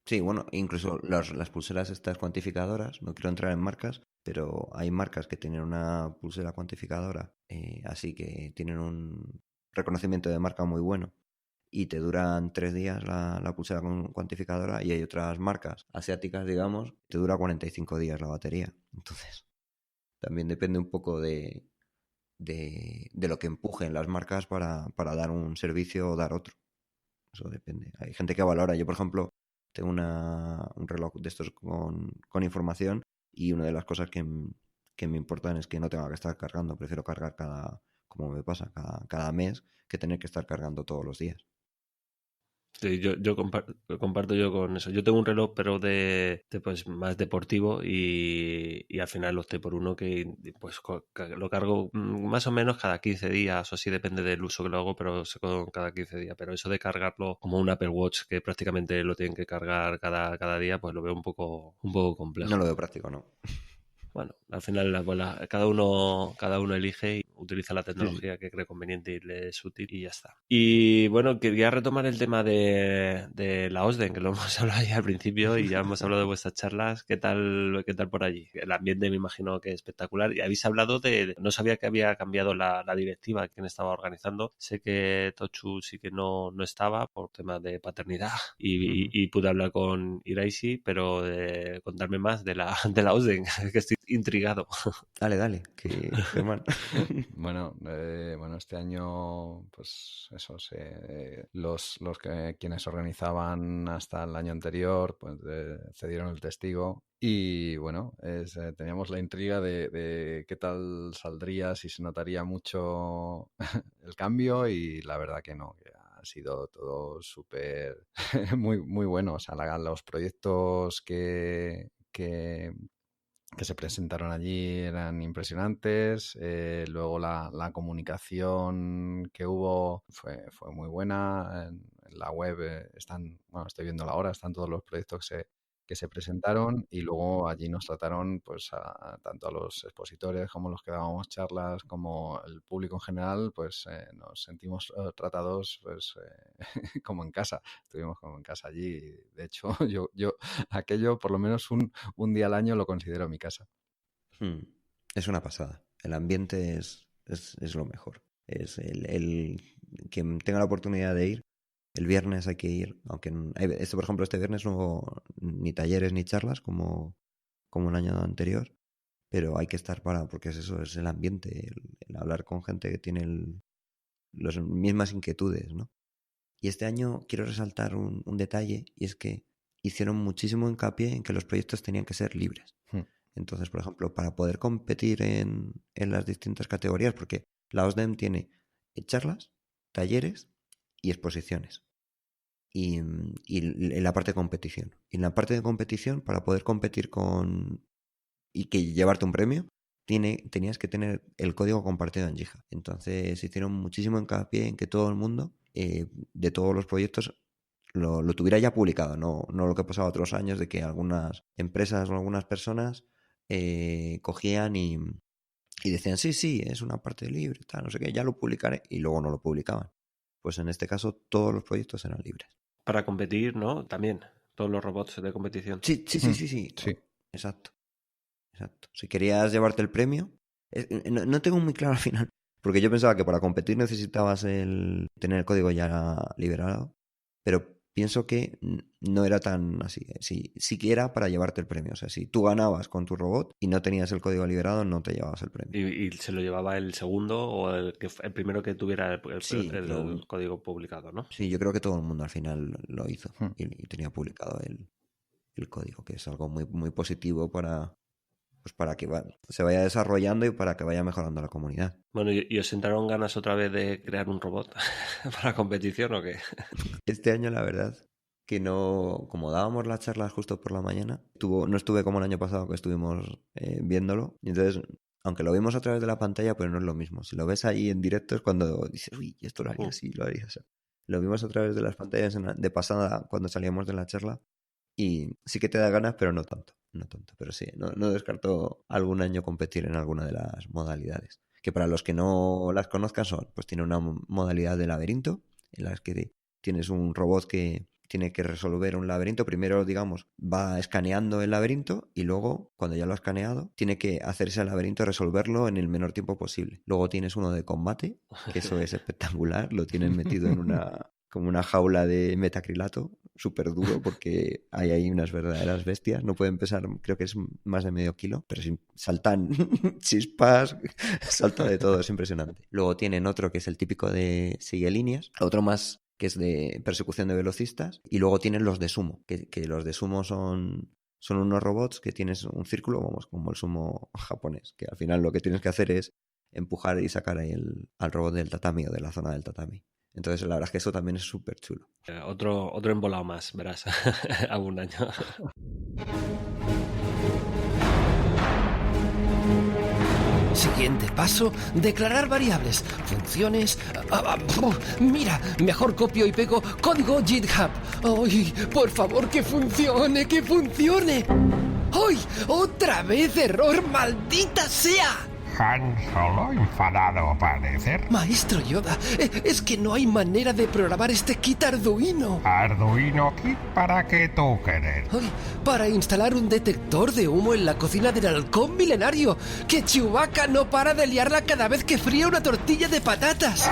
Sí, bueno, incluso las pulseras estas cuantificadoras, no quiero entrar en marcas, pero hay marcas que tienen una pulsera cuantificadora, así que tienen un reconocimiento de marca muy bueno y te duran 3 días la pulsera cuantificadora, y hay otras marcas asiáticas, digamos, te dura 45 días la batería. Entonces, también depende un poco de lo que empujen las marcas para dar un servicio o dar otro. Eso depende. Hay gente que valora. Yo, por ejemplo, tengo un reloj de estos con información, y una de las cosas que me importan es que no tenga que estar cargando. Prefiero cargar como me pasa, cada mes, que tener que estar cargando todos los días. Sí, yo comparto yo con eso. Yo tengo un reloj, pero de pues más deportivo, y al final opté por uno que pues lo cargo más o menos cada 15 días o así, depende del uso que lo hago, pero cada 15 días. Pero eso de cargarlo como un Apple Watch, que prácticamente lo tienen que cargar cada día, pues lo veo un poco complejo. No lo veo práctico, ¿no? Bueno, al final cada uno elige y utiliza la tecnología que cree conveniente y le es útil, y ya está. Y bueno, quería retomar el tema de la OSDEN, que lo hemos hablado ya al principio y ya hemos hablado de vuestras charlas. ¿Qué tal por allí? El ambiente me imagino que es espectacular. Y habéis hablado no sabía que había cambiado la directiva, quien estaba organizando. Sé que Tochu sí que no estaba por temas de paternidad y pude hablar con Iraishi, pero contarme más de la OSDEN, que estoy intrigado. Dale, que Germán. Bueno, este año, pues eso, quienes organizaban hasta el año anterior, pues cedieron el testigo, y bueno, teníamos la intriga de qué tal saldría, si se notaría mucho el cambio, y la verdad que no, que ha sido todo súper muy, muy bueno. O sea, los proyectos que se presentaron allí eran impresionantes. Luego la comunicación que hubo fue muy buena. En la web estoy viéndola ahora, están todos los proyectos que se presentaron, y luego allí nos trataron pues tanto a los expositores como los que dábamos charlas, como el público en general, pues nos sentimos tratados pues como en casa. Estuvimos como en casa allí. De hecho, yo aquello por lo menos un día al año lo considero mi casa. Es una pasada. El ambiente es lo mejor. Es el que tenga la oportunidad de ir. El viernes hay que ir, aunque por ejemplo, este viernes no hubo ni talleres ni charlas como el año anterior, pero hay que estar porque es el ambiente, el hablar con gente que tiene las mismas inquietudes, ¿no? Y este año quiero resaltar un detalle, y es que hicieron muchísimo hincapié en que los proyectos tenían que ser libres. Entonces, por ejemplo, para poder competir en las distintas categorías, porque la OSDEM tiene charlas, talleres y exposiciones. Y en la parte de competición. Y en la parte de competición, para poder competir y que llevarte un premio, tenías que tener el código compartido en Jija. Entonces hicieron muchísimo hincapié en que todo el mundo, de todos los proyectos, lo tuviera ya publicado. No lo que pasaba otros años, de que algunas empresas o algunas personas cogían y decían, sí, es una parte libre, tal, no sé qué, ya lo publicaré, y luego no lo publicaban. Pues en este caso todos los proyectos eran libres. Para competir, ¿no? También, todos los robots de competición. Sí. Exacto. Si querías llevarte el premio, no tengo muy claro al final, porque yo pensaba que para competir necesitabas tener el código ya liberado, pero pienso que no era tan así. Sí que era para llevarte el premio. O sea, si tú ganabas con tu robot y no tenías el código liberado, no te llevabas el premio. ¿Y se lo llevaba el segundo o el primero que tuviera el código publicado, no? Sí, yo creo que todo el mundo al final lo hizo y tenía publicado el código, que es algo muy, muy positivo para que se vaya desarrollando y para que vaya mejorando la comunidad. Bueno, ¿y os entraron ganas otra vez de crear un robot para competición o qué? Este año, la verdad, que no, como dábamos las charlas justo por la mañana, no estuve como el año pasado que estuvimos viéndolo, y entonces, aunque lo vimos a través de la pantalla, pero no es lo mismo. Si lo ves ahí en directo es cuando dices, uy, esto lo haría así, lo haría así. Lo vimos a través de las pantallas de pasada cuando salíamos de la charla, y sí que te da ganas, pero no tanto. Pero sí, no descarto algún año competir en alguna de las modalidades. Que para los que no las conozcan pues tiene una modalidad de laberinto, en las que tienes un robot que tiene que resolver un laberinto. Primero, digamos, va escaneando el laberinto, y luego, cuando ya lo ha escaneado, tiene que hacerse el laberinto, resolverlo en el menor tiempo posible. Luego tienes uno de combate, que eso es espectacular. Lo tienen metido en como una jaula de metacrilato, súper duro, porque hay ahí unas verdaderas bestias. No pueden pesar, creo que es más de medio kilo, pero saltan chispas, salta de todo, es impresionante. Luego tienen otro que es el típico de sigue líneas, otro más que es de persecución de velocistas, y luego tienen los de sumo, que los de sumo son unos robots que tienes un círculo, vamos, como el sumo japonés, que al final lo que tienes que hacer es empujar y sacar ahí al robot del tatami o de la zona del tatami. Entonces, la verdad es que eso también es súper chulo. Otro embolado más, verás, algún año. Siguiente paso, declarar variables, funciones... mira, mejor copio y pego código GitHub. ¡Ay, por favor, que funcione, que funcione! ¡Ay, otra vez error, maldita sea! Han Solo enfadado parece. Maestro Yoda, es que no hay manera de programar este kit Arduino. Arduino Kit para que tú querer. Ay, para instalar un detector de humo en la cocina del halcón milenario. Que Chewbacca no para de liarla cada vez que fría una tortilla de patatas.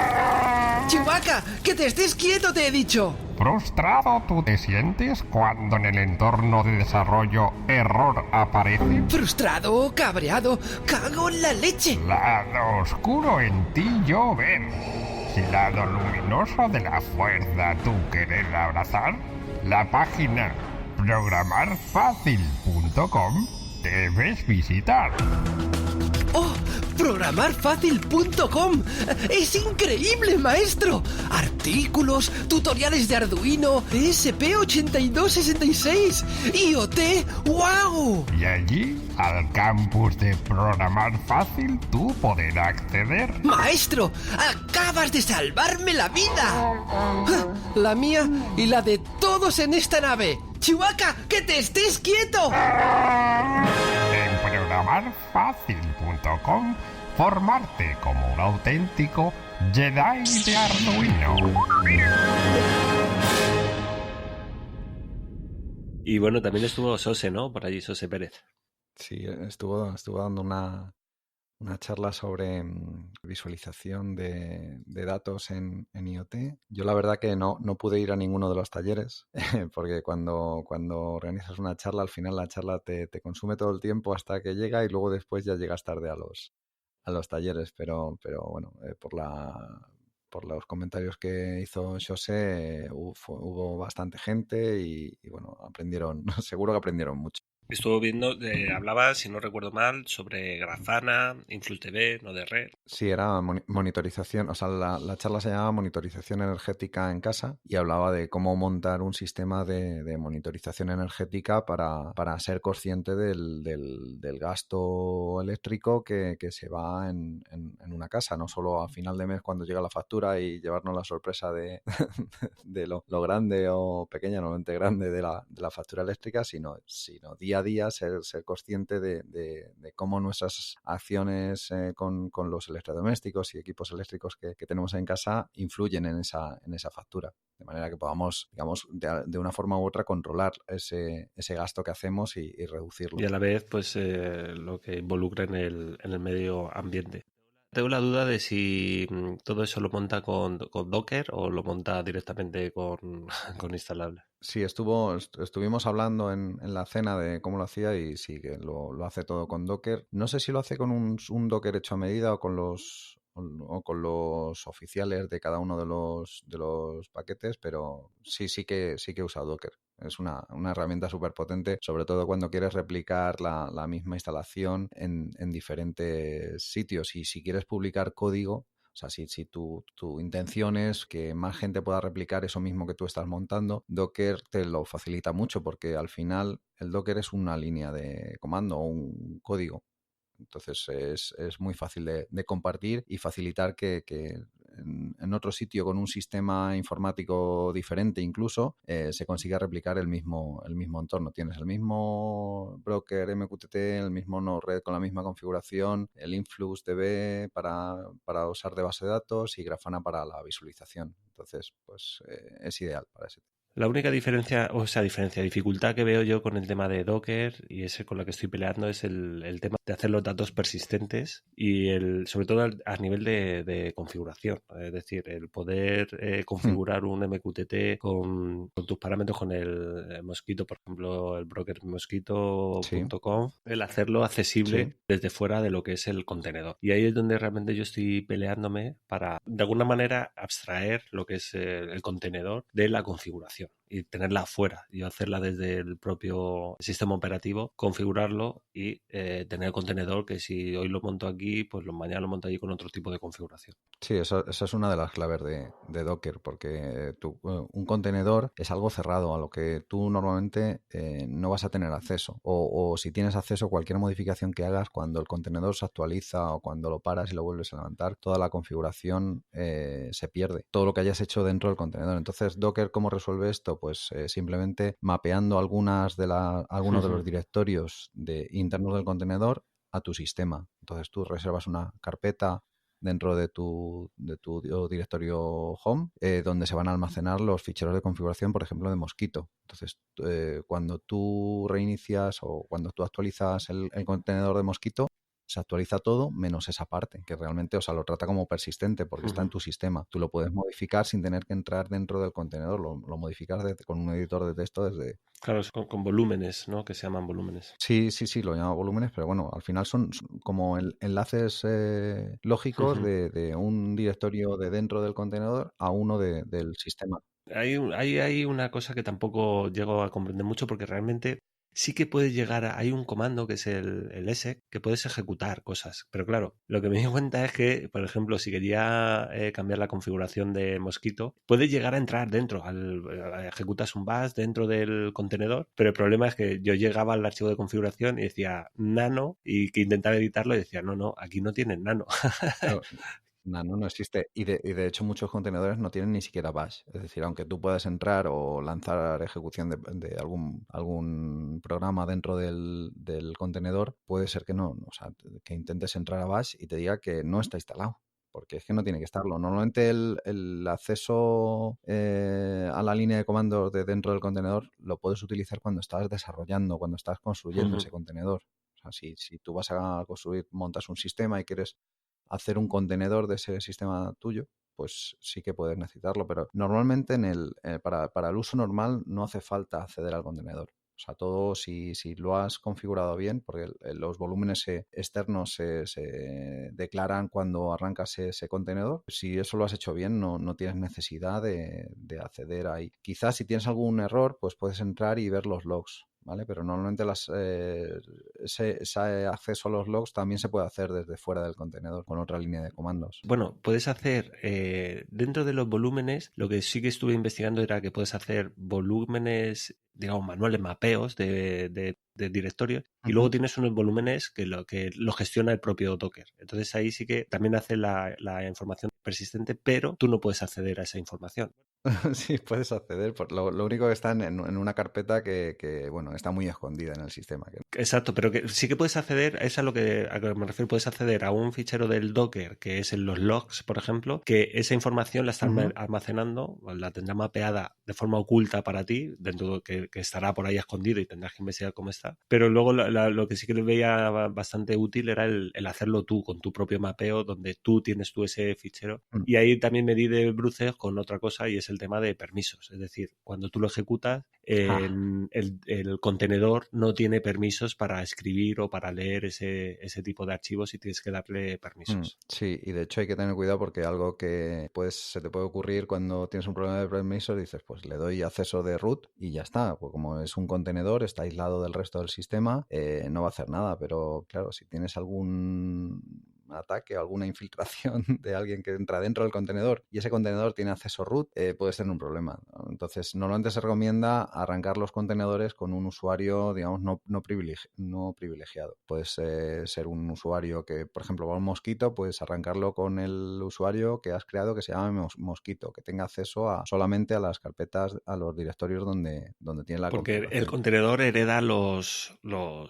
Chewbacca, que te estés quieto, te he dicho. ¿Frustrado tú te sientes cuando en el entorno de desarrollo error aparece? Frustrado, cabreado, cago en la leche. Lado oscuro en ti yo ver. Si lado luminoso de la fuerza tú querer abrazar, la página programarfacil.com debes visitar. ¡Oh! ¡Programarfacil.com! ¡Es increíble, maestro! Artículos, tutoriales de Arduino, ESP8266, IoT, ¡wow! Y allí, al campus de Programar Fácil, tú podrás acceder. ¡Maestro! ¡Acabas de salvarme la vida! La mía y la de todos en esta nave. ¡Chewbacca, que te estés quieto! En programarfacil.com, formarte como un auténtico Jedi de Arduino. Y bueno, también estuvo Sose, ¿no? Por allí, Sose Pérez. Sí, estuvo dando una charla sobre visualización de datos en IoT. Yo la verdad que no pude ir a ninguno de los talleres, porque cuando organizas una charla, al final la charla te consume todo el tiempo hasta que llega y luego después ya llegas tarde a los talleres, pero bueno, por los comentarios que hizo José, hubo bastante gente y bueno, seguro que aprendieron mucho. Estuvo viendo, hablaba, si no recuerdo mal, sobre Grafana, InfluTV, Node-RED. Sí, era monitorización, o sea, la charla se llamaba monitorización energética en casa y hablaba de cómo montar un sistema de monitorización energética para ser consciente del gasto eléctrico que se va en una casa, no solo a final de mes cuando llega la factura y llevarnos la sorpresa de lo grande o pequeñamente grande de la factura eléctrica, sino día a día ser consciente de cómo nuestras acciones con los electrodomésticos y equipos eléctricos que tenemos en casa influyen en esa factura. De manera que podamos, digamos, de una forma u otra controlar ese gasto que hacemos y reducirlo. Y a la vez, pues, lo que involucra en el medio ambiente. Tengo la duda de si todo eso lo monta con Docker o lo monta directamente con instalable. Sí, estuvimos hablando en la cena de cómo lo hacía y sí, que lo hace todo con Docker. No sé si lo hace con un Docker hecho a medida o con los oficiales de cada uno de los paquetes, pero sí que usa Docker. Es una herramienta súper potente, sobre todo cuando quieres replicar la misma instalación en diferentes sitios. Y si quieres publicar código, o sea, si tu intención es que más gente pueda replicar eso mismo que tú estás montando, Docker te lo facilita mucho porque al final el Docker es una línea de comando o un código. Entonces es muy fácil de compartir y facilitar que en otro sitio con un sistema informático diferente incluso se consiga replicar el mismo entorno. Tienes el mismo broker MQTT, el mismo Node-RED con la misma configuración, el InfluxDB para usar de base de datos y Grafana para la visualización. Entonces, pues es ideal para ese. La única dificultad que veo yo con el tema de Docker y ese con lo que estoy peleando es el tema de hacer los datos persistentes y sobre todo a nivel de configuración. Es decir, el poder configurar un MQTT con tus parámetros con el Mosquito, por ejemplo, el broker mosquito.com, el hacerlo accesible desde fuera de lo que es el contenedor. Y ahí es donde realmente yo estoy peleándome para, de alguna manera, abstraer lo que es el contenedor de la configuración y tenerla afuera y hacerla desde el propio sistema operativo, configurarlo y tener el contenedor que si hoy lo monto aquí, pues mañana lo monto allí con otro tipo de configuración. Sí, esa es una de las claves de Docker, porque un contenedor es algo cerrado a lo que tú normalmente no vas a tener acceso. O si tienes acceso, cualquier modificación que hagas, cuando el contenedor se actualiza o cuando lo paras y lo vuelves a levantar, toda la configuración se pierde. Todo lo que hayas hecho dentro del contenedor. Entonces, Docker, ¿cómo resuelve esto? Pues simplemente mapeando algunos de los directorios internos del contenedor a tu sistema. Entonces, tú reservas una carpeta dentro de tu directorio home, donde se van a almacenar los ficheros de configuración, por ejemplo, de Mosquito. Entonces, cuando tú reinicias o cuando tú actualizas el contenedor de Mosquito, se actualiza todo menos esa parte, que realmente, lo trata como persistente porque está en tu sistema. Tú lo puedes modificar sin tener que entrar dentro del contenedor, lo modificas con un editor de texto desde... Claro, es con volúmenes, ¿no? Que se llaman volúmenes. Sí, lo llamo volúmenes, pero bueno, al final son como enlaces lógicos de un directorio de dentro del contenedor a uno del sistema. Hay una cosa que tampoco llego a comprender mucho porque realmente sí que puedes llegar hay un comando que es el exec que puedes ejecutar cosas, pero claro, lo que me di cuenta es que, por ejemplo, si quería cambiar la configuración de Mosquito, puedes llegar a entrar dentro, ejecutas un bash dentro del contenedor, pero el problema es que yo llegaba al archivo de configuración y decía nano y que intentaba editarlo y decía no, aquí no tienen nano. Claro. Nano no existe y de hecho muchos contenedores no tienen ni siquiera bash. Es decir, aunque tú puedas entrar o lanzar ejecución de algún programa dentro del contenedor, puede ser que no. O sea, que intentes entrar a bash y te diga que no está instalado. Porque es que no tiene que estarlo. Normalmente el acceso a la línea de comandos de dentro del contenedor lo puedes utilizar cuando estás desarrollando, cuando estás construyendo ese contenedor. O sea, si tú vas a construir, montas un sistema y quieres hacer un contenedor de ese sistema tuyo, pues sí que puedes necesitarlo, pero normalmente para el uso normal no hace falta acceder al contenedor. O sea, todo si lo has configurado bien, porque los volúmenes externos se declaran cuando arrancas ese contenedor. Si eso lo has hecho bien, no tienes necesidad de acceder ahí. Quizás si tienes algún error, pues puedes entrar y ver los logs, ¿vale? Pero normalmente ese acceso a los logs también se puede hacer desde fuera del contenedor con otra línea de comandos. Bueno, puedes hacer dentro de los volúmenes, lo que sí que estuve investigando era que puedes hacer volúmenes, digamos, manuales, mapeos de directorios, y luego tienes unos volúmenes que lo gestiona el propio Docker. Entonces ahí sí que también hace la información persistente, pero tú no puedes acceder a esa información. Sí, puedes acceder. Lo único que está en una carpeta que, bueno, está muy escondida en el sistema. Exacto, pero que sí que puedes acceder, es a lo que me refiero, puedes acceder a un fichero del Docker, que es en los logs, por ejemplo, que esa información la está almacenando, la tendrá mapeada de forma oculta para ti, dentro que estará por ahí escondido y tendrás que investigar cómo está. Pero luego lo que sí que le veía bastante útil era el hacerlo tú, con tu propio mapeo, donde tú tienes ese fichero. Y ahí también me di de bruces con otra cosa, y es el tema de permisos. Es decir, cuando tú lo ejecutas, el contenedor no tiene permisos para escribir o para leer ese tipo de archivos y tienes que darle permisos. Sí, y de hecho hay que tener cuidado porque algo que se te puede ocurrir cuando tienes un problema de permisos, dices, pues le doy acceso de root y ya está. Pues como es un contenedor, está aislado del resto del sistema, no va a hacer nada. Pero claro, si tienes algún ataque o alguna infiltración de alguien que entra dentro del contenedor y ese contenedor tiene acceso root, puedes tener un problema, ¿no? Entonces, normalmente se recomienda arrancar los contenedores con un usuario, digamos, no privilegiado. Puedes ser un usuario que, por ejemplo, va a un Mosquito, puedes arrancarlo con el usuario que has creado que se llama Mosquito, que tenga acceso solamente a las carpetas, a los directorios donde tiene la Porque configuración. el contenedor hereda los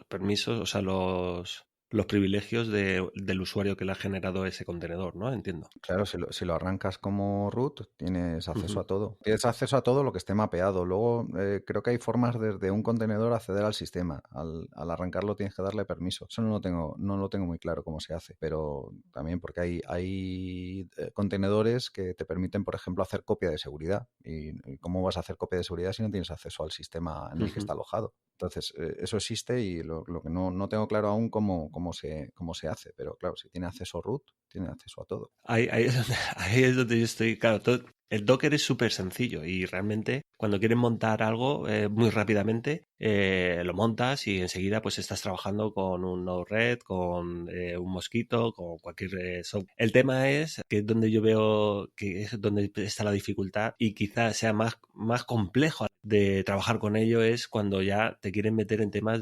permisos, o sea, los los privilegios del usuario que le ha generado ese contenedor, ¿no? Entiendo. Claro, si lo arrancas como root, tienes acceso Ujú. a todo. Tienes acceso a todo lo que esté mapeado. Luego, creo que hay formas desde un contenedor acceder al sistema. Al arrancarlo tienes que darle permiso. Eso no lo tengo muy claro cómo se hace, pero también porque hay contenedores que te permiten, por ejemplo, hacer copia de seguridad. ¿Y cómo vas a hacer copia de seguridad si no tienes acceso al sistema en el que Ujú. está alojado? Entonces, eso existe y lo que no tengo claro aún cómo se hace. Pero claro, si tiene acceso root, tiene acceso a todo. Ahí es donde yo estoy. Claro, el Docker es súper sencillo y realmente cuando quieres montar algo muy rápidamente, lo montas y enseguida pues estás trabajando con un Node-RED, con un Mosquito, con cualquier software. El tema es que es donde yo veo que es donde está la dificultad y quizás sea más complejo de trabajar con ello es cuando ya te quieren meter en temas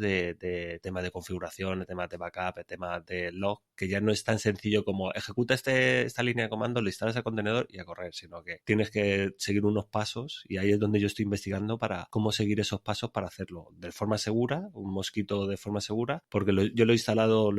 temas de configuración, en temas de backup, en temas de log, que ya no es tan sencillo como ejecuta esta línea de comando, le instalas el contenedor y a correr, sino que tienes que seguir unos pasos y ahí es donde yo estoy investigando para cómo seguir esos pasos para hacerlo de forma segura, un Mosquito de forma segura, porque yo lo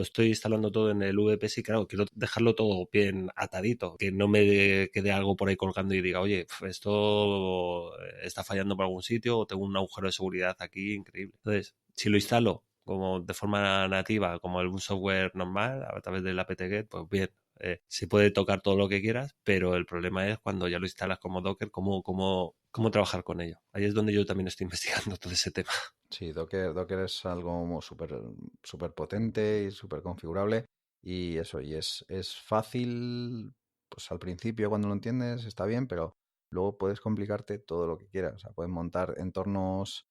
estoy instalando todo en el VPS y claro, quiero dejarlo todo bien atadito, que no me quede algo por ahí colgando y diga, oye, esto está fallando por algún sitio o tengo un agujero de seguridad aquí increíble. Entonces, si lo instalo como de forma nativa, como algún software normal, a través del apt-get, pues bien, se puede tocar todo lo que quieras, pero el problema es cuando ya lo instalas como Docker, cómo trabajar con ello. Ahí es donde yo también estoy investigando todo ese tema. Sí, Docker es algo súper potente y súper configurable y eso, y es fácil, pues al principio cuando lo entiendes está bien, pero luego puedes complicarte todo lo que quieras. O sea, puedes montar entornos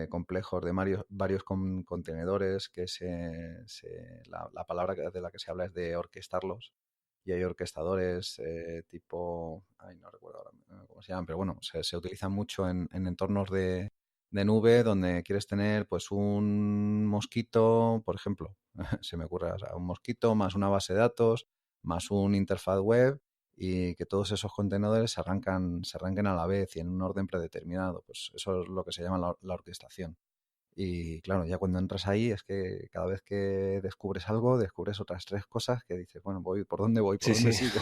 complejos de varios contenedores que la palabra de la que se habla es de orquestarlos y hay orquestadores tipo, ay, no recuerdo ahora cómo se llaman, pero bueno, se utilizan mucho en entornos de nube donde quieres tener pues un Mosquito, por ejemplo, se me ocurre, o sea, un Mosquito más una base de datos, más un interfaz web y que todos esos contenedores se arranquen a la vez y en un orden predeterminado. Pues eso es lo que se llama la orquestación. Y claro, ya cuando entras ahí es que cada vez que descubres algo, descubres otras 3 cosas que dices, bueno, ¿por dónde voy? ¿Por Sí, dónde sí. sigo?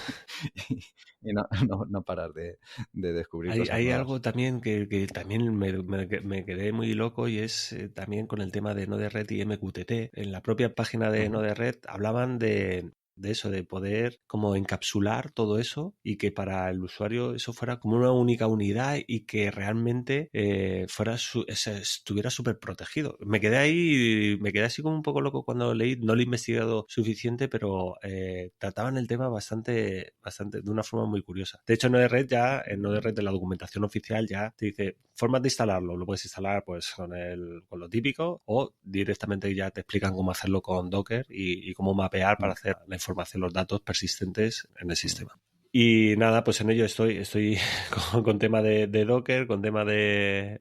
y no parar de descubrir Hay, cosas hay nuevas. algo también que también me quedé muy loco y es también con el tema de Node-RED y MQTT. En la propia página de Ujú. Node-RED hablaban de eso, de poder como encapsular todo eso y que para el usuario eso fuera como una única unidad y que realmente estuviera súper protegido. Me quedé así como un poco loco cuando lo leí, no lo he investigado suficiente, pero trataban el tema bastante, de una forma muy curiosa. De hecho, en Node-RED de la documentación oficial ya te dice formas de instalarlo, lo puedes instalar pues con lo típico o directamente ya te explican cómo hacerlo con Docker y cómo mapear para hacer la información, los datos persistentes en el sistema. Y nada, pues en ello estoy con tema de Docker, con tema de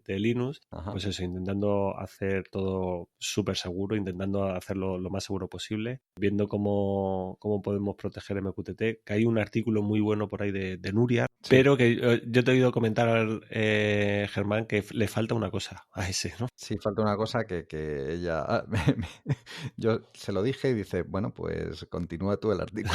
Linux, Ajá. pues eso, intentando hacer todo súper seguro, intentando hacerlo lo más seguro posible, viendo cómo podemos proteger MQTT, que hay un artículo muy bueno por ahí de Nuria, Sí, pero que yo te he oído comentar, Germán, que le falta una cosa a ese, ¿no? sí, falta una cosa que ella... yo se lo dije y dice, bueno, pues continúa tú el artículo.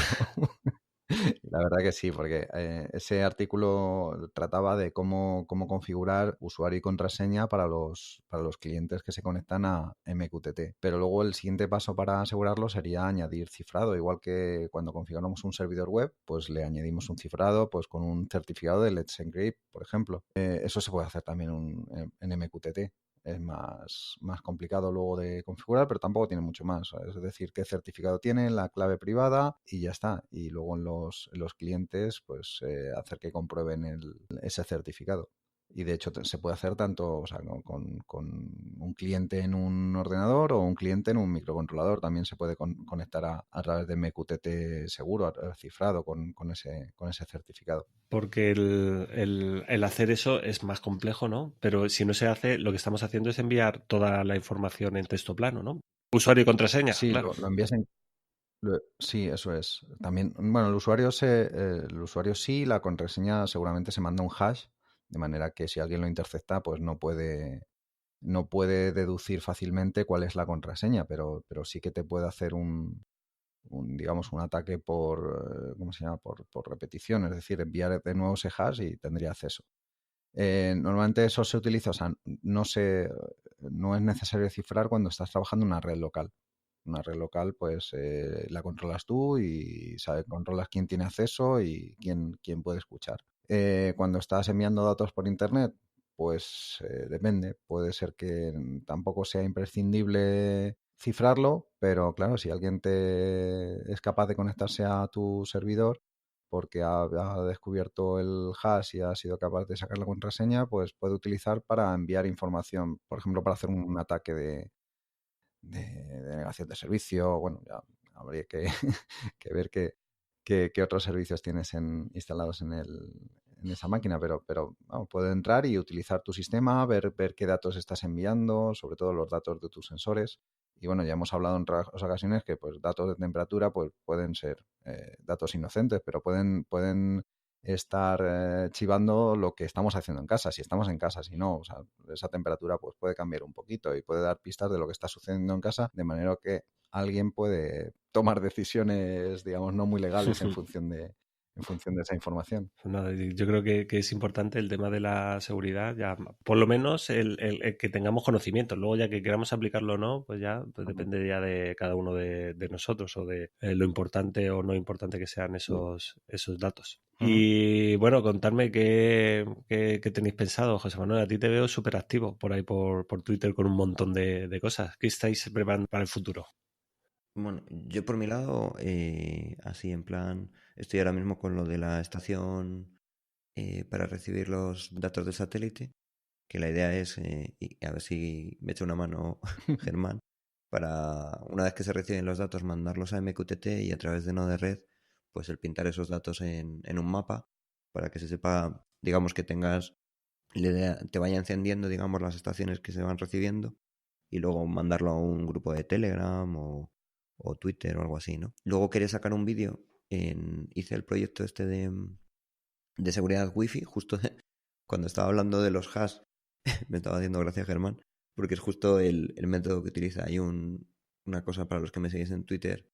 La verdad que sí, porque ese artículo trataba de cómo configurar usuario y contraseña para los clientes que se conectan a MQTT. Pero luego el siguiente paso para asegurarlo sería añadir cifrado. Igual que cuando configuramos un servidor web, pues le añadimos un cifrado pues con un certificado de Let's Encrypt, por ejemplo. Eso se puede hacer también en MQTT. Es más complicado luego de configurar, pero tampoco tiene mucho más. Es decir, qué certificado tiene, la clave privada y ya está. Y luego en los clientes, pues hacer que comprueben ese certificado. Y de hecho se puede hacer tanto, o sea, con un cliente en un ordenador o un cliente en un microcontrolador. También se puede conectar a través de MQTT seguro, cifrado con ese certificado. Porque el hacer eso es más complejo, ¿no? Pero si no se hace, lo que estamos haciendo es enviar toda la información en texto plano, ¿no? Usuario y contraseña, Sí, claro. lo envías sí, eso es. También, bueno, el usuario sí, la contraseña seguramente se manda un hash, de manera que si alguien lo intercepta, pues no puede no puede deducir fácilmente cuál es la contraseña, pero sí que te puede hacer digamos, un ataque por, ¿cómo se llama? Por repetición, es decir, enviar de nuevo ese hash y tendría acceso. Normalmente eso se utiliza, o sea, no es necesario cifrar cuando estás trabajando en una red local. Una red local, pues la controlas tú y controlas quién tiene acceso y quién puede escuchar. Cuando estás enviando datos por internet, pues depende. Puede ser que tampoco sea imprescindible cifrarlo, pero claro, si alguien es capaz de conectarse a tu servidor porque ha descubierto el hash y ha sido capaz de sacar la contraseña, pues puede utilizar para enviar información, por ejemplo, para hacer un ataque de negación de servicio. Bueno, ya habría que, que ver qué otros servicios tienes instalados en esa máquina, pero vamos, puede entrar y utilizar tu sistema, ver qué datos estás enviando, sobre todo los datos de tus sensores. Y bueno, ya hemos hablado en otras ocasiones que pues datos de temperatura pues pueden ser datos inocentes, pero pueden estar chivando lo que estamos haciendo en casa, si estamos en casa, si no, o sea, esa temperatura pues puede cambiar un poquito y puede dar pistas de lo que está sucediendo en casa, de manera que alguien puede tomar decisiones, digamos, no muy legales en función de esa información. Pues nada, yo creo que es importante el tema de la seguridad, ya por lo menos el que tengamos conocimiento. Luego ya que queramos aplicarlo o no, pues ya pues depende ya de cada uno de nosotros o de lo importante o no importante que sean esos datos. Y bueno, contadme qué tenéis pensado, José Manuel. A ti te veo súper activo por ahí por Twitter con un montón de cosas. ¿Qué estáis preparando para el futuro? Bueno, yo por mi lado, así en plan, estoy ahora mismo con lo de la estación para recibir los datos del satélite, que la idea es, y a ver si me echa una mano Germán, para una vez que se reciben los datos mandarlos a MQTT y a través de Node Red, pues el pintar esos datos en un mapa para que se sepa, digamos que tengas, te vaya encendiendo, digamos, las estaciones que se van recibiendo y luego mandarlo a un grupo de Telegram o Twitter o algo así, ¿no? Luego quería sacar un vídeo, hice el proyecto este de seguridad wifi, justo cuando estaba hablando de los hash, me estaba haciendo gracia Germán, porque es justo el método que utiliza. Hay una cosa para los que me seguís en Twitter,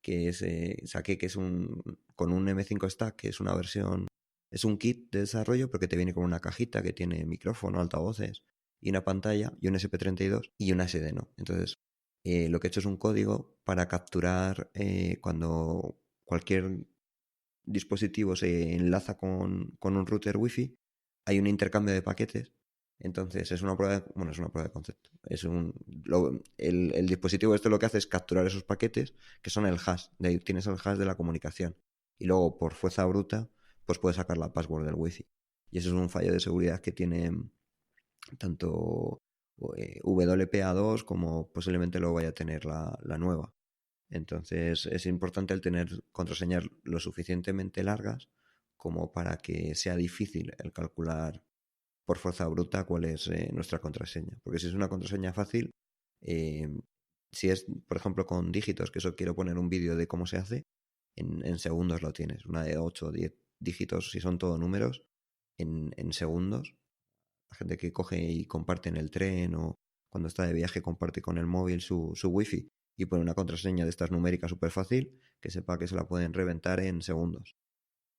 que es, saqué que es con un M5 Stack, que es una versión, es un kit de desarrollo, porque te viene con una cajita que tiene micrófono, altavoces, y una pantalla, y un SP32 y una SD, ¿no? Entonces, lo que he hecho es un código para capturar cuando cualquier dispositivo se enlaza con un router wifi, hay un intercambio de paquetes. Entonces es una prueba de concepto. El dispositivo esto lo que hace es capturar esos paquetes que son el hash. De ahí tienes el hash de la comunicación. Y luego por fuerza bruta pues puedes sacar la password del wifi. Y eso es un fallo de seguridad que tiene tanto WPA2 como posiblemente lo vaya a tener la nueva. Entonces es importante el tener contraseñas lo suficientemente largas como para que sea difícil el calcular por fuerza bruta cuál es nuestra contraseña. Porque si es una contraseña fácil, si es, por ejemplo, con dígitos, que eso quiero poner un vídeo de cómo se hace, en segundos lo tienes. Una de 8 o 10 dígitos, si son todo números, en segundos. La gente que coge y comparte en el tren o cuando está de viaje comparte con el móvil su wifi y pone una contraseña de estas numéricas súper fácil, que sepa que se la pueden reventar en segundos.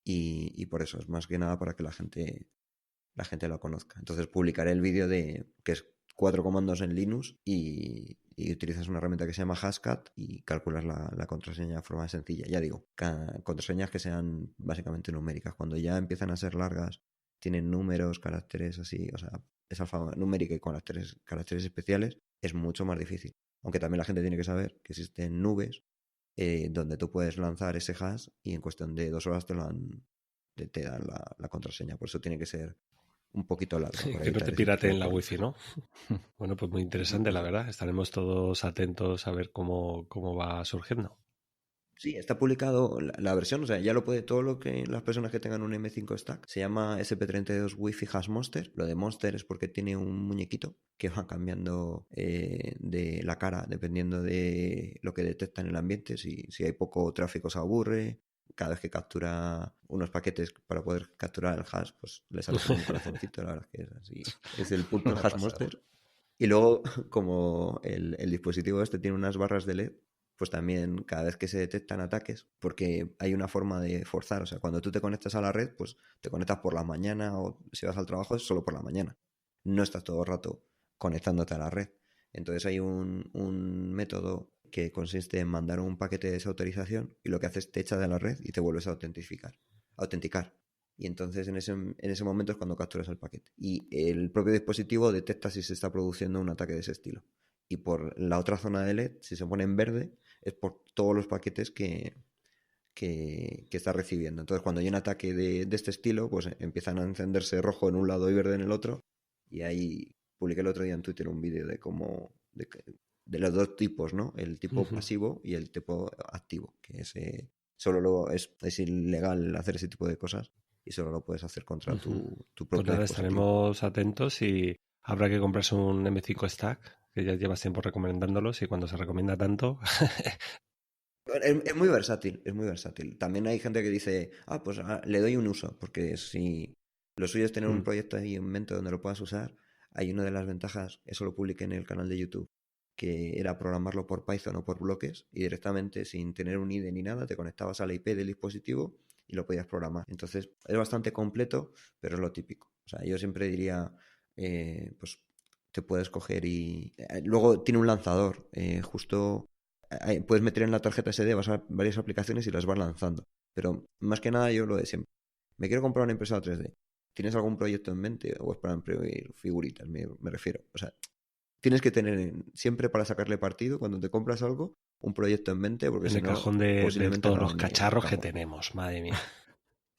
Y por eso es más que nada para que la gente lo conozca. Entonces publicaré el vídeo que es 4 comandos en Linux y utilizas una herramienta que se llama Hashcat y calculas la contraseña de forma sencilla. Ya digo, contraseñas que sean básicamente numéricas. Cuando ya empiezan a ser largas, tienen números, caracteres así, o sea, esa numérica y con caracteres especiales, es mucho más difícil. Aunque también la gente tiene que saber que existen nubes donde tú puedes lanzar ese hash y en cuestión de 2 horas te dan la contraseña. Por eso tiene que ser un poquito largo. Sí, que no te pirateen la wifi, ¿no? Bueno, pues muy interesante, la verdad. Estaremos todos atentos a ver cómo va surgiendo. Sí, está publicado la versión, o sea, ya lo puede todo lo que las personas que tengan un M5 Stack. Se llama SP32 Wi-Fi Hash Monster. Lo de Monster es porque tiene un muñequito que va cambiando de la cara dependiendo de lo que detecta en el ambiente. Si hay poco tráfico se aburre. Cada vez que captura unos paquetes para poder capturar el hash, pues le sale un corazoncito, la verdad es que es así. Es el punto hash monster. Y luego, como el dispositivo este tiene unas barras de LED, pues también cada vez que se detectan ataques, porque hay una forma de forzar, o sea, cuando tú te conectas a la red, pues te conectas por la mañana o si vas al trabajo es solo por la mañana. No estás todo el rato conectándote a la red. Entonces hay un método que consiste en mandar un paquete de desautorización y lo que haces te echa de la red y te vuelves a autenticar. Y entonces en ese momento es cuando capturas el paquete. Y el propio dispositivo detecta si se está produciendo un ataque de ese estilo. Y por la otra zona de LED, si se pone en verde, es por todos los paquetes que está recibiendo. Entonces, cuando hay un ataque de este estilo, pues empiezan a encenderse rojo en un lado y verde en el otro. Y ahí publiqué el otro día en Twitter un vídeo de cómo de los dos tipos, ¿no? El tipo pasivo y el tipo activo, que ese solo es ilegal hacer ese tipo de cosas y solo lo puedes hacer contra tu Pues propio nada, dispositivo. estaremos atentos y habrá que comprarse un M5 Stack, que ya llevas tiempo recomendándolos y cuando se recomienda tanto... Es muy versátil, es muy versátil. También hay gente que dice, pues le doy un uso, porque si lo suyo es tener un proyecto ahí en mente donde lo puedas usar, hay una de las ventajas, eso lo publiqué en el canal de YouTube, que era programarlo por Python o por bloques y directamente sin tener un IDE ni nada, te conectabas a la IP del dispositivo y lo podías programar. Entonces es bastante completo, pero es lo típico. O sea, yo siempre diría, pues te puedes coger y... luego tiene un lanzador, justo... puedes meter en la tarjeta SD varias aplicaciones y las vas lanzando. Pero más que nada yo lo de siempre. Me quiero comprar una impresora 3D. ¿Tienes algún proyecto en mente? O es para imprimir figuritas, me refiero. O sea, tienes que tener siempre para sacarle partido, cuando te compras algo, un proyecto en mente, porque en si el no, cajón de posiblemente todos no los ni cacharros que cajón. tenemos, madre mía.